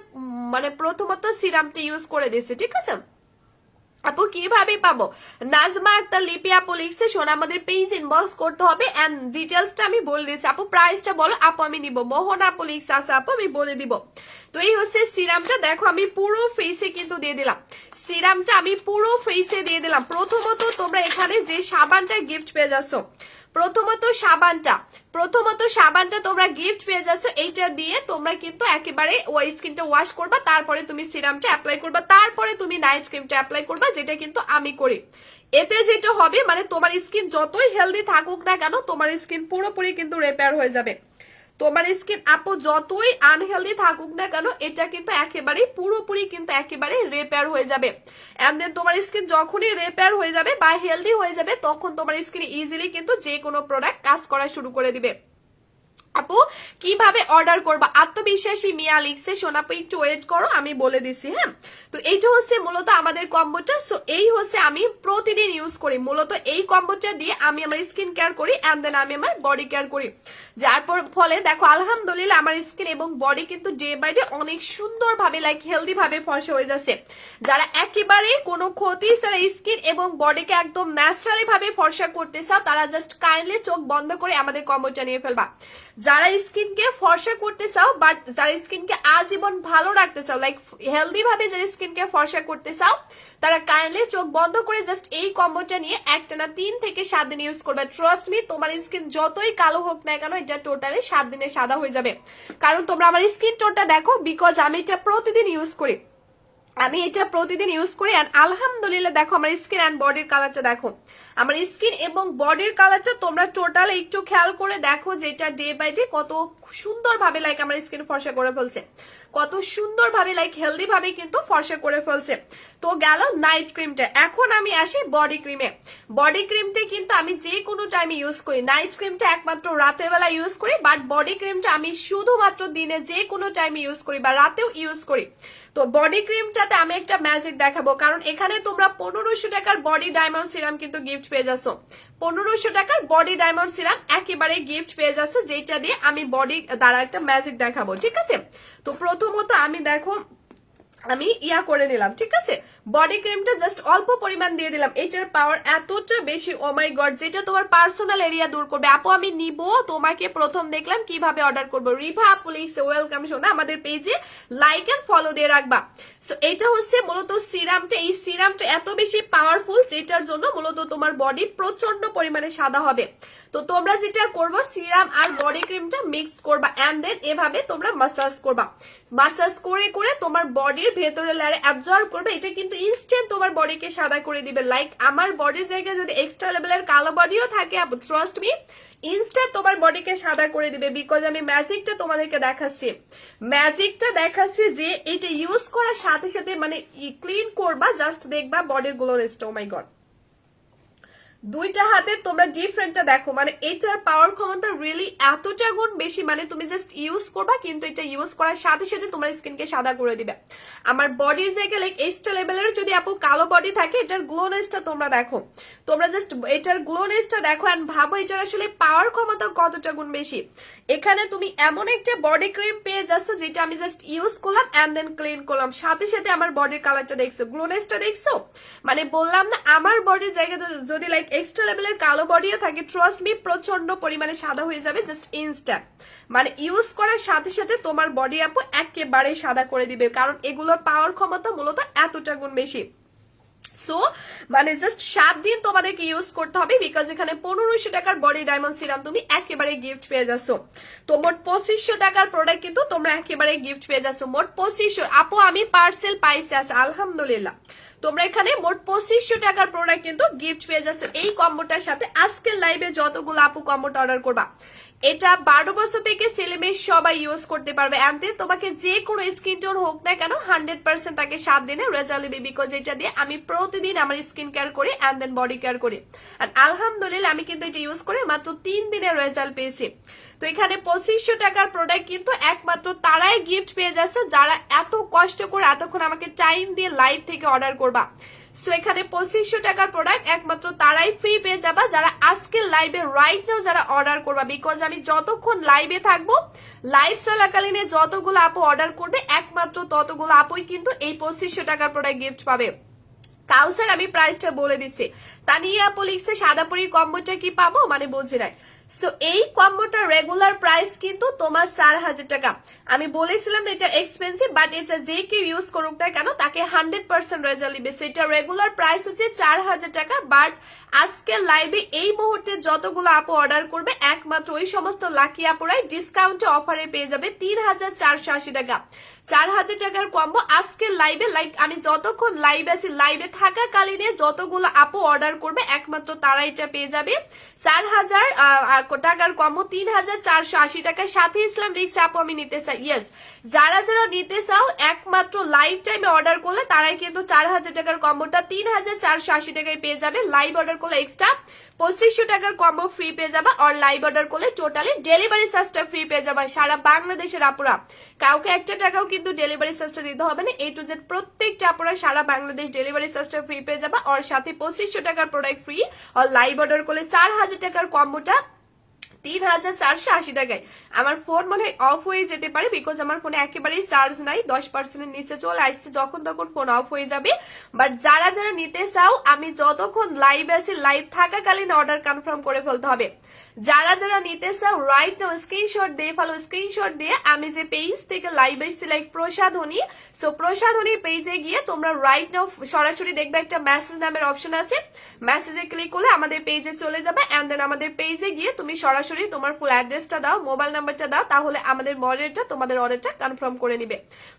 মানে প্রথমত সিরামটা ইউজ করে দিচ্ছি, ঠিক আছে আপু? কিভাবে পাবো? নাজমা একটা লিপি আপু লিখছে, শোনা আমাদের পেজ ইনবক্স করতে হবে এন্ড ডিটেলসটা আমি বলে দিচ্ছি। আপু প্রাইসটা বলো, আপু আমি নিব। মোহন আপু লিখছে, আচ্ছা আপু আমি বলে দিব। তো এই হচ্ছে সিরামটা, দেখো আমি পুরো ফেসে কিন্তু দিয়ে দিলাম সিরামটা, আমি পুরো ফেসে দিয়ে দিলাম। প্রথমত তোমরা এখানে যে সাবানটা গিফট পেয়ে যাচ্ছ, প্রথমত সাবানটা তোমরা গিফট পেয়ে যাচ্ছ। এইটা দিয়ে তোমরা কিন্তু একেবারে ওই স্কিনটা ওয়াশ করবা, তারপরে তুমি সিরামটা অ্যাপ্লাই করবা, তারপরে তুমি নাইট ক্রিমটা অ্যাপ্লাই করবা, যেটা কিন্তু আমি করি। এতে যেটা হবে মানে তোমার স্কিন যতই হেলদি থাকুক না কেন তোমার স্কিন পুরোপুরি কিন্তু রিপেয়ার হয়ে যাবে। তোমার স্কিন আপু যতই আনহেলদি থাকুক না কেন এটা কিন্তু একেবারে পুরোপুরি কিন্তু একেবারে রিপেয়ার হয়ে যাবে। এন্ড দেন তোমার স্কিন যখনই রিপেয়ার হয়ে যাবে বা হেলদি হয়ে যাবে তখন তোমার স্কিন ইজিলি কিন্তু যে কোনো প্রোডাক্ট কাজ করা শুরু করে দিবে। আপু কিভাবে অর্ডার করবা? আত্মবিশ্বাসী মিয়া লিখছে, সোনাপু একটু ওয়েট করো আমি বলে দিচ্ছি। হ্যাঁ, তো এইটা হচ্ছে মূলত আমাদের কম্বোটা। সো এই হচ্ছে আমি প্রতিদিন ইউজ করি, মূলত এই কম্বোটা দিয়ে আমি আমার স্কিন কেয়ার করি এন্ড দেন আমি আমার বডি কেয়ার করি, যার ফলে দেখো আলহামদুলিল্লাহ আমার স্কিন এবং বডি কিন্তু ডে বাই ডে অনেক সুন্দর ভাবে লাইক হেলদি ভাবে ফর্সা হয়ে যাচ্ছে। যারা একেবারে কোনো ক্ষতি ছাড়া স্কিন এবং বডিকে একদম ন্যাচারালি ভাবে ফর্সা করতে চাও তারা জাস্ট কাইন্ডলি চোখ বন্ধ করে আমাদের কম্বোটা নিয়ে ফেলবা। যারা স্কিনকে ফর্সা করতে চাও বাট যারা স্কিনকে আজীবন ভালো রাখতে চাও, লাইক হেলদি ভাবে যারা স্কিনকে ফর্সা করতে চাও তারা কাইন্ডলি চোখ বন্ধ করে জাস্ট এই কম্বোটা নিয়ে একটানা 3 থেকে 7 দিন ইউজ করবে। ট্রাস্ট মি, তোমার স্কিন যতই কালো হোক না কেন এটা টোটালি 7 দিনে সাদা হয়ে যাবে। কারণ তোমরা আমার স্কিন টোনটা দেখো, বিকজ আমি এটা প্রতিদিন ইউজ করি। আলহামদুলিল্লাহ দেখো আমার স্কিন এন্ড বডির কালারটা দেখো, আমার স্কিন এবং বডির কালারটা তোমরা টোটাল একটু খেয়াল করে দেখো যেটা ডে বাই ডে কত সুন্দর ভাবে লাইক আমার স্কিন ফর্সা করে ফেলছে। কত সুন্দর ভাবে লাইক হেলদি ভাবে কিন্তু ফর্সা করে ফেলছে। তো গেল নাইট ক্রিমটা, এখন আমি আসি বডি ক্রিমে। বডি ক্রিমটা কিন্তু আমি যে কোনো টাইমে ইউজ করি, নাইট ক্রিমটা একমাত্র রাতের বেলা ইউজ করি, বাট বডি ক্রিমটা আমি শুধুমাত্র দিনে যে কোনো টাইমে ইউজ করি বা রাতেও ইউজ করি। তো বডি ক্রিমটাতে আমি একটা ম্যাজিক দেখাবো, কারণ এখানে তোমরা 1500 টাকার বডি ডায়মন্ড সিরাম কিন্তু গিফট পেয়ে যাচ্ছ। 1500 টাকার বডি ডায়মন্ড সিরাম একেবারে গিফট পেয়ে যাচ্ছে, যেটা দিয়ে আমি বডি দ্বারা একটা ম্যাজিক দেখাবো, ঠিক আছে। তো প্রথমত আমি দেখো আমি ইয়া করে নিলাম, ঠিক আছে। বডি ক্রিমটা জাস্ট অল্প পরিমাণ দিয়ে দিলাম, এটার পাওয়ার এতটা বেশি, ও মাই গড, যেটা তোমার পার্সোনাল এরিয়া দূর করবে। আপু আমি নিব, তোমাকে প্রথম দেখলাম কিভাবে অর্ডার করবো। রিভা আপু লিখছে ওয়েলকাম শোনা, আমাদের পেজে লাইক এন্ড ফলো দিয়ে রাখবা। সো এটা হচ্ছে মূলত সিরামটা, এই সিরামটা এত বেশি পাওয়ারফুল যেটার জন্য মূলত তোমার বডি প্রচন্ড পরিমাণে সাদা হবে। তো তোমরা যেটা করবো, সিরাম আর বডি ক্রিমটা মিক্স করবা এন্ড দেন এভাবে তোমরা মাসাজ করবা। মাসাজ করে করে তোমার বডির ভেতরে লেয়ারে অ্যাবজর্ব করবে। এটা কিন্তু ইনস্ট্যান্ট তোমার বডিকে সাদা করে দিবে। লাইক আমার বডির জায়গায় যদি এক্সট্রা লেভেলের কালো বডিও থাকে, আপু ট্রাস্ট মি, ইনস্ট্যান্ট তোমার বডিকে সাদা করে দিবে। বিকজ আমি ম্যাজিকটা তোমাদেরকে দেখাচ্ছি, ম্যাজিকটা দেখাচ্ছি যে এটা ইউজ করার সাথে সাথে মানে ক্লিন করবা, জাস্ট দেখবা বডির গ্লোনেসটা। ও মাই গড, দুইটা হাতে তোমরা ডিফারেন্টটা দেখো, মানে এটার পাওয়ার ক্ষমতা রিয়েলি এতটা গুণ বেশি, মানে তুমি জাস্ট ইউজ করবা কিন্তু এটা ইউজ করার সাথে সাথে তোমার স্কিনকে সাদা করে দিবে। আমার বডির জায়গায় লাইক এক্সট্রা লেভেলের যদি আপু কালো বডি থাকে, এটার গ্লোনেসটা তোমরা দেখো, তোমরা জাস্ট এটার গ্লোনেসটা দেখো এন্ড ভাবো এটার আসলে পাওয়ার ক্ষমতা কতটা গুণ বেশি। এখানে তুমি এমন একটা বডি ক্রিম পেয়ে যাচ্ছ যেটা আমি জাস্ট ইউজ করলাম এন্ড দেন ক্লিন করলাম, সাথে সাথে আমার বডির কালারটা দেখছো, গ্লোনেসটা দেখছো। মানে বললাম না, আমার বডির জায়গায় যদি লাইক এক্সট্রা লেভেলের কালো বডিও থাকে, ট্রাস্ট মি প্রচন্ড পরিমাণে সাদা হয়ে যাবে জাস্ট ইনস্ট্যান্ট। মানে ইউজ করার সাথে সাথে তোমার বডি আপু একেবারে সাদা করে দিবে, কারণ এগুলোর পাওয়ার ক্ষমতা মূলত এতটা গুণ বেশি। সো মানে জাস্ট 7 দিন তোমাদেরকে ইউজ করতে হবে, বিকজ এখানে 1500 টাকার বডি ডায়মন্ড সিরাম তুমি একেবারে গিফট পেয়ে যাচ্ছ। তো মোট 2500 টাকার প্রোডাক্ট কিন্তু তোমরা একেবারে গিফট পেয়ে যাচ্ছ। মোট 2500 আপু আমি পার্সেল পাইছি, আছে আলহামদুলিল্লাহ। তোমরা এখানে মোট 2500 টাকার প্রোডাক্ট কিন্তু গিফট পেয়ে যাচ্ছে এই কম্বোটার সাথে। আজকের লাইভে যতগুলো আপু কম্বোটা অর্ডার করবা, এটা 12 বছর থেকে ছেলে মেয়ে সবাই ইউজ করতে পারবে। এন্ড তোমাকে যে কোনো স্কিন টোন হোক না কেন 100% তাকে 7 দিনে রেজাল্ট দিবে, বিকজ এটা দিয়ে আমি প্রতিদিন আমার স্কিন কেয়ার করি এন্ড দেন বডি কেয়ার করি। আর আলহামদুলিল্লাহ আমি কিন্তু এটা ইউজ করে মাত্র 3 দিনের রেজাল্ট পেয়েছি। তো এখানে 2500 টাকার প্রোডাক্ট কিন্তু একমাত্র তারাই গিফট পেয়ে যাচ্ছে যারা এত কষ্ট করে এতক্ষণ আমাকে টাইম দিয়ে লাইভ থেকে অর্ডার করবা। সো এখানে 2500 টাকার প্রোডাক্ট একমাত্র তারাই ফ্রি পেয়ে যাবা যারা আজকে লাইভে রাইট নাও যারা অর্ডার করবা, বিকজ আমি যতক্ষণ লাইভে থাকবো, লাইভ চলাকালীনে যতগুলো আপু অর্ডার করবে একমাত্র ততগুলো আপুই কিন্তু এই 2500 টাকার প্রোডাক্ট গিফট পাবে। কাউসার আমি প্রাইসটা বলে দিচ্ছি। তানিয়া আপু লিখছে সাদাপুরি কম্বোটা কি পাবো, মানে বলছি নাই। সো এই কম্বোটা রেগুলার প্রাইস কিন্তু তোমার 4000 টাকা। আমি বলেছিলাম এটা এক্সপেন্সিভ, বাট এটা যে কেউ ইউজ করুক না কেন তাকে 100% রেজাল্ট দিবে। সেটা রেগুলার প্রাইস হচ্ছে 4000 টাকা, বাট আজকে লাইভে এই মুহূর্তে যতগুলো আপু অর্ডার করবে একমাত্র ওই সমস্ত লাকি আপুরাই ডিসকাউন্টে অফারে পেয়ে যাবে 3480 টাকা। 4000 টাকার কম্বো আজকে লাইভে, লাইক আমি যতক্ষণ লাইভে আছি লাইভে থাকাকালীনে যতগুলো আপু অর্ডার করবে একমাত্র তারা এটা পেয়ে যাবে 4000 টাকার কম্বো 3480 টাকায়। সাথে ইসলাম লিখছে আপু আমি নিতে চাই। ইয়েস, যারা যারা নিতে চাও একমাত্র লাইভ টাইমে অর্ডার করলে তারাই কিন্তু 4000 টাকার কম্বোটা 3480 টাকায় পেয়ে যাবে। লাইভ অর্ডার করলে এক্সট্রা 2500 টাকার কম্বো ফ্রি পেয়ে যাবা, আর লাইভ অর্ডার করলে টোটালি ডেলিভারি চার্জটা ফ্রি পেয়ে যাবা। সারা বাংলাদেশের আপুরা কাউকে 1 টাকাও কিন্তু ডেলিভারি চার্জটা দিতে হবে না, A to Z প্রত্যেকটা আপুরা সারা বাংলাদেশ ডেলিভারি চার্জটা ফ্রি পেয়ে যাবা, আর সাথে 2500 টাকার প্রোডাক্ট ফ্রি, আর লাইভ অর্ডার করলে 4000 টাকার কম্বোটা 3480 টাকায়। আমার ফোন মনে অফ হয়ে যেতে পারে, বিকজ আমার ফোনে একেবারেই চার্জ নাই, 10% নিচে চলে আসছে, যখন তখন ফোন অফ হয়ে যাবে। বাট যারা যারা নিতে চাও আমি যতক্ষণ লাইভ আছি লাইভ থাকাকালীন অর্ডার কনফার্ম করে ফেলতে হবে। যারা যারা নিতে চাও রাইট নাও স্ক্রিনশট দিয়ে ফেলো, স্ক্রিনশট দিয়ে আমি যে পেজ থেকে লাইভ এসেছি লাইক প্রসাধনী, সো প্রসাধনী পেজে গিয়ে তোমরা রাইট নাও সরাসরি দেখবে একটা মেসেজ নামের অপশন আছে, মেসেজে ক্লিক করলে আমাদের পেজে চলে যাবে, এন্ড দেন আমাদের পেজে গিয়ে তুমি সরাসরি সরাসরি তোমার ফুল অ্যাড্রেসটা দাও, মোবাইল নাম্বারটা দাও, তাহলে আমাদের মডারেটর তোমাদের অর্ডারটা কনফার্ম করে নিবে।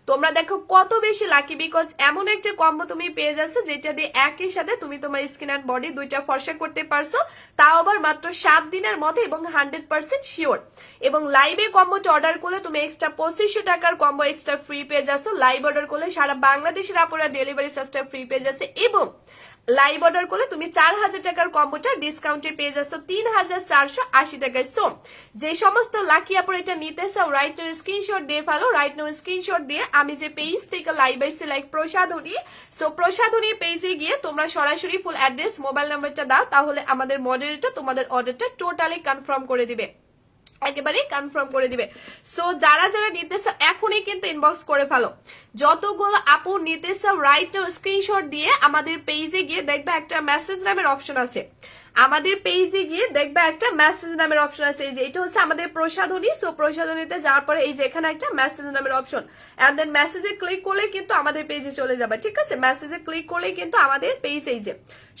তোমরা দেখো কত বেশি লাকি, বিকজ এমন একটা কম্বো তুমি পেয়ে যাচ্ছ যেটা দিয়ে একই সাথে তুমি তোমার স্কিন অ্যান্ড বডি দুইটা ফর্সা করতে পারছো, তাও আবার মাত্র 7 দিনের মধ্যে এবং 100% শিওর। এবং লাইভে কম্বোটা অর্ডার করলে তুমি এক্সট্রা 2500 টাকার কম্বো এক্সট্রা ফ্রি পেয়ে যাচ্ছ। লাইভ অর্ডার করলে সারা বাংলাদেশের আপুরা ডেলিভারি চার্জটা ফ্রি পেয়ে যাচ্ছে, এবং লাইভ অর্ডার করলে তুমি 4000 টাকার কম্বোটা ডিসকাউন্টে পেয়ে যাচ্ছ 3480 টাকায়। সো যে সমস্ত লাকি আপুরা এটা নিতে চাও রাইট নাও স্ক্রিনশট দিয়ে ফেলো, রাইট নাও স্ক্রিনশট দিয়ে আমি যে পেজ থেকে লাইভ আসছি লাইক প্রসাধনী, সো প্রসাধনী পেজে গিয়ে তোমরা সরাসরি ফুল অ্যাড্রেস মোবাইল নাম্বারটা দাও, তাহলে আমাদের মডারেটর তোমাদের অর্ডারটা টোটালি কনফার্ম করে দিবে, একেবারে কনফার্ম করে দিবে। সো যারা যারা নিতে চাও এখনই কিন্তু ইনবক্স করে ফেলো। যতগুলো আপু নিতে চাও রাইট নাও স্ক্রিনশট দিয়ে আমাদের পেজে গিয়ে দেখবে একটা মেসেজ নামের অপশন আছে, আমাদের পেজে গিয়ে দেখবে একটা মেসেজ নামের অপশন আছে, এই যে এটা হচ্ছে আমাদের প্রসাধনী। সো প্রসাধনীতে যাওয়ার পরে এই যে এখানে একটা মেসেজ নামের অপশন, এন্ড দেন মেসেজে ক্লিক করলে কিন্তু আমাদের পেজে চলে যাবে, ঠিক আছে? মেসেজে ক্লিক করলে কিন্তু আমাদের পেজ, এই যে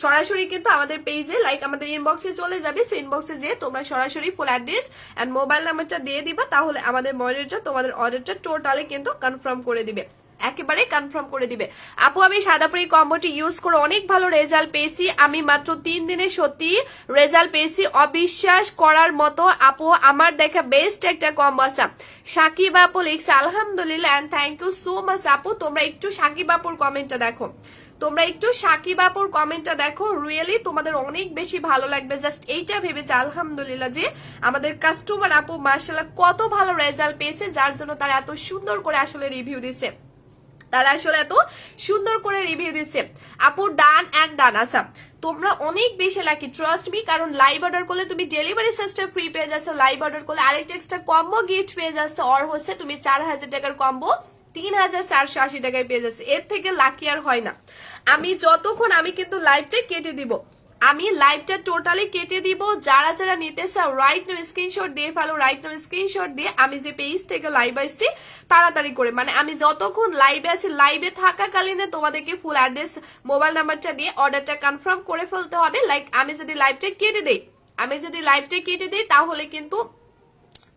সরাসরি কিন্তু আমাদের পেজে লাইক আমাদের ইনবক্সে চলে যাবে। সো ইনবক্সে যেয়ে তোমরা সরাসরি ফুল অ্যাড্রেস এন্ড মোবাইল নাম্বারটা দিয়ে দিবা, তাহলে আমাদের মডারেটর তোমাদের অর্ডারটা টোটালি কিন্তু কনফার্ম করে দিবে, একেবারে কনফার্ম করে দিবে। আপু আমি সাদাপুরি কম্বোটি ইউজ করে অনেক ভালো রেজাল্ট পেয়েছি, আমি মাত্র 3 দিনে সত্যি রেজাল্ট পেয়েছি, অবিশ্বাস করার মতো আপু, আমার দেখা বেস্ট একটা কম্বো আছে। সাকিব আপু লিখছে আলহামদুলিল্লাহ and thank you so much. আপু তোমরা একটু সাকিব আপুর কমেন্টটা দেখো, তোমরা একটু সাকিব আপুর কমেন্টটা দেখো, রিয়েলি তোমাদের অনেক বেশি ভালো লাগবে। জাস্ট এইটা ভেবেছে আলহামদুলিল্লাহ যে আমাদের কাস্টমার আপু মাশাআল্লাহ কত ভালো রেজাল্ট পেয়েছে, যার জন্য তারা এত সুন্দর করে আসলে রিভিউ দিছে, তারা আসলে এত সুন্দর করে রিভিউ দিচ্ছে। আপু ডান এন্ড ডান। আচ্ছা তোমরা অনেক বেশি লাকি, ট্রাস্ট মি, কারণ লাইভ অর্ডার করলে তুমি ডেলিভারি চার্জটা ফ্রি পেয়ে যাচ্ছ, লাইভ অর্ডার করলে আরেকটা এক্সট্রা কম্বো গিফট পেয়ে যাচ্ছ, আর হচ্ছে তুমি 4000 টাকার কম্বো 3480 টাকায় পেয়ে যাচ্ছে। এর থেকে লাকি আর হয় না। আমি যতক্ষণ আমি কিন্তু লাইভটা কেটে দিব, আমি লাইভটা টোটালি কেটে দিব। যারা যারা নিতে চাও রাইট নাও স্ক্রিনশট দিয়ে ফেলো, রাইট নাও স্ক্রিনশট দিয়ে আমি যে পেজ থেকে লাইভ আসছি তাড়াতাড়ি করে, মানে আমি যতক্ষণ লাইভে আছি লাইভে থাকাকালীনে তোমাদেরকে ফুল অ্যাড্রেস মোবাইল নাম্বারটা দিয়ে অর্ডারটা কনফার্ম করে ফেলতে হবে। লাইক আমি যদি লাইভটা কেটে দেই তাহলে কিন্তু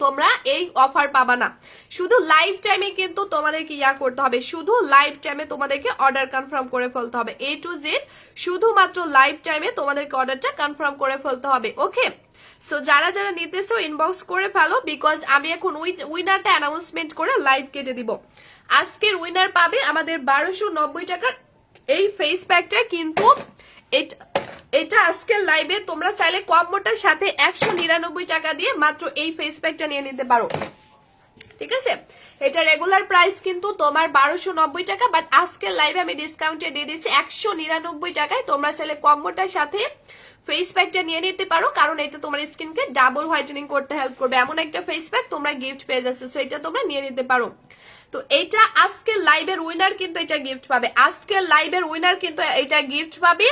তোমরা এই অফার পাবা না। শুধু লাইভ টাইমে কিন্তু তোমাদেরকে ইয়া করতে হবে, শুধু লাইভ টাইমে তোমাদেরকে অর্ডার কনফার্ম করে ফেলতে হবে, A to Z শুধুমাত্র লাইভ টাইমে তোমাদেরকে অর্ডারটা কনফার্ম করে ফেলতে হবে। ওকে, সো যারা যারা নিতেছো ইনবক্স করে ফেলো, বিকজ আমি এখন উইনারটা অ্যানাউন্সমেন্ট করে লাইভ কেটে দিব। আজকের উইনার পাবে আমাদের 1290 টাকার এই ফেস প্যাকটা, কিন্তু এটা আজকের লাইভে তোমরা চাইলে কম্বোটার সাথে 199 টাকা দিয়ে মাত্র এই ফেস প্যাকটা নিয়ে নিতে পারো, ঠিক আছে? এটা রেগুলার প্রাইস কিন্তু তোমার 1290 টাকা, বাট আজকের লাইভে আমি ডিসকাউন্টে দিয়ে দিচ্ছি 199 টাকায়। তোমরা চাইলে কম্বোটার সাথে ফেস প্যাকটা নিয়ে নিতে পারো, কারণ এটা তোমার স্কিনকে ডাবল হোয়াইটেনিং করতে হেল্প করবে, এমন একটা ফেস প্যাক তোমরা গিফট পেয়ে যাচ্ছ। সো এটা তোমরা নিয়ে নিতে পারো। তো এটা আজকের লাইভের উইনার কিন্তু এটা গিফট পাবে, আজকের লাইভের উইনার কিন্তু এটা গিফট পাবে।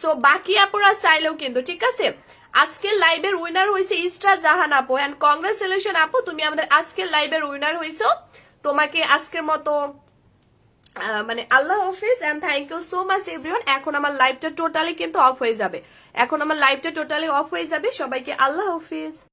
সো বাকি আপুরা চাইলেও কিন্তু, ঠিক আছে? আজকের লাইভের উইনার হয়েছে ইস্টার জাহান আপু, এন্ড কংগ্রেচুলেশন আপু, তুমি আমাদের আজকের লাইভের উইনার হয়েছো। তোমাকে আজকের মতো মানে আল্লাহ হাফিজ and thank you so much everyone. এখন আমার লাইভটা টোটালি কিন্তু অফ হয়ে যাবে, সবাইকে আল্লাহ হাফিজ।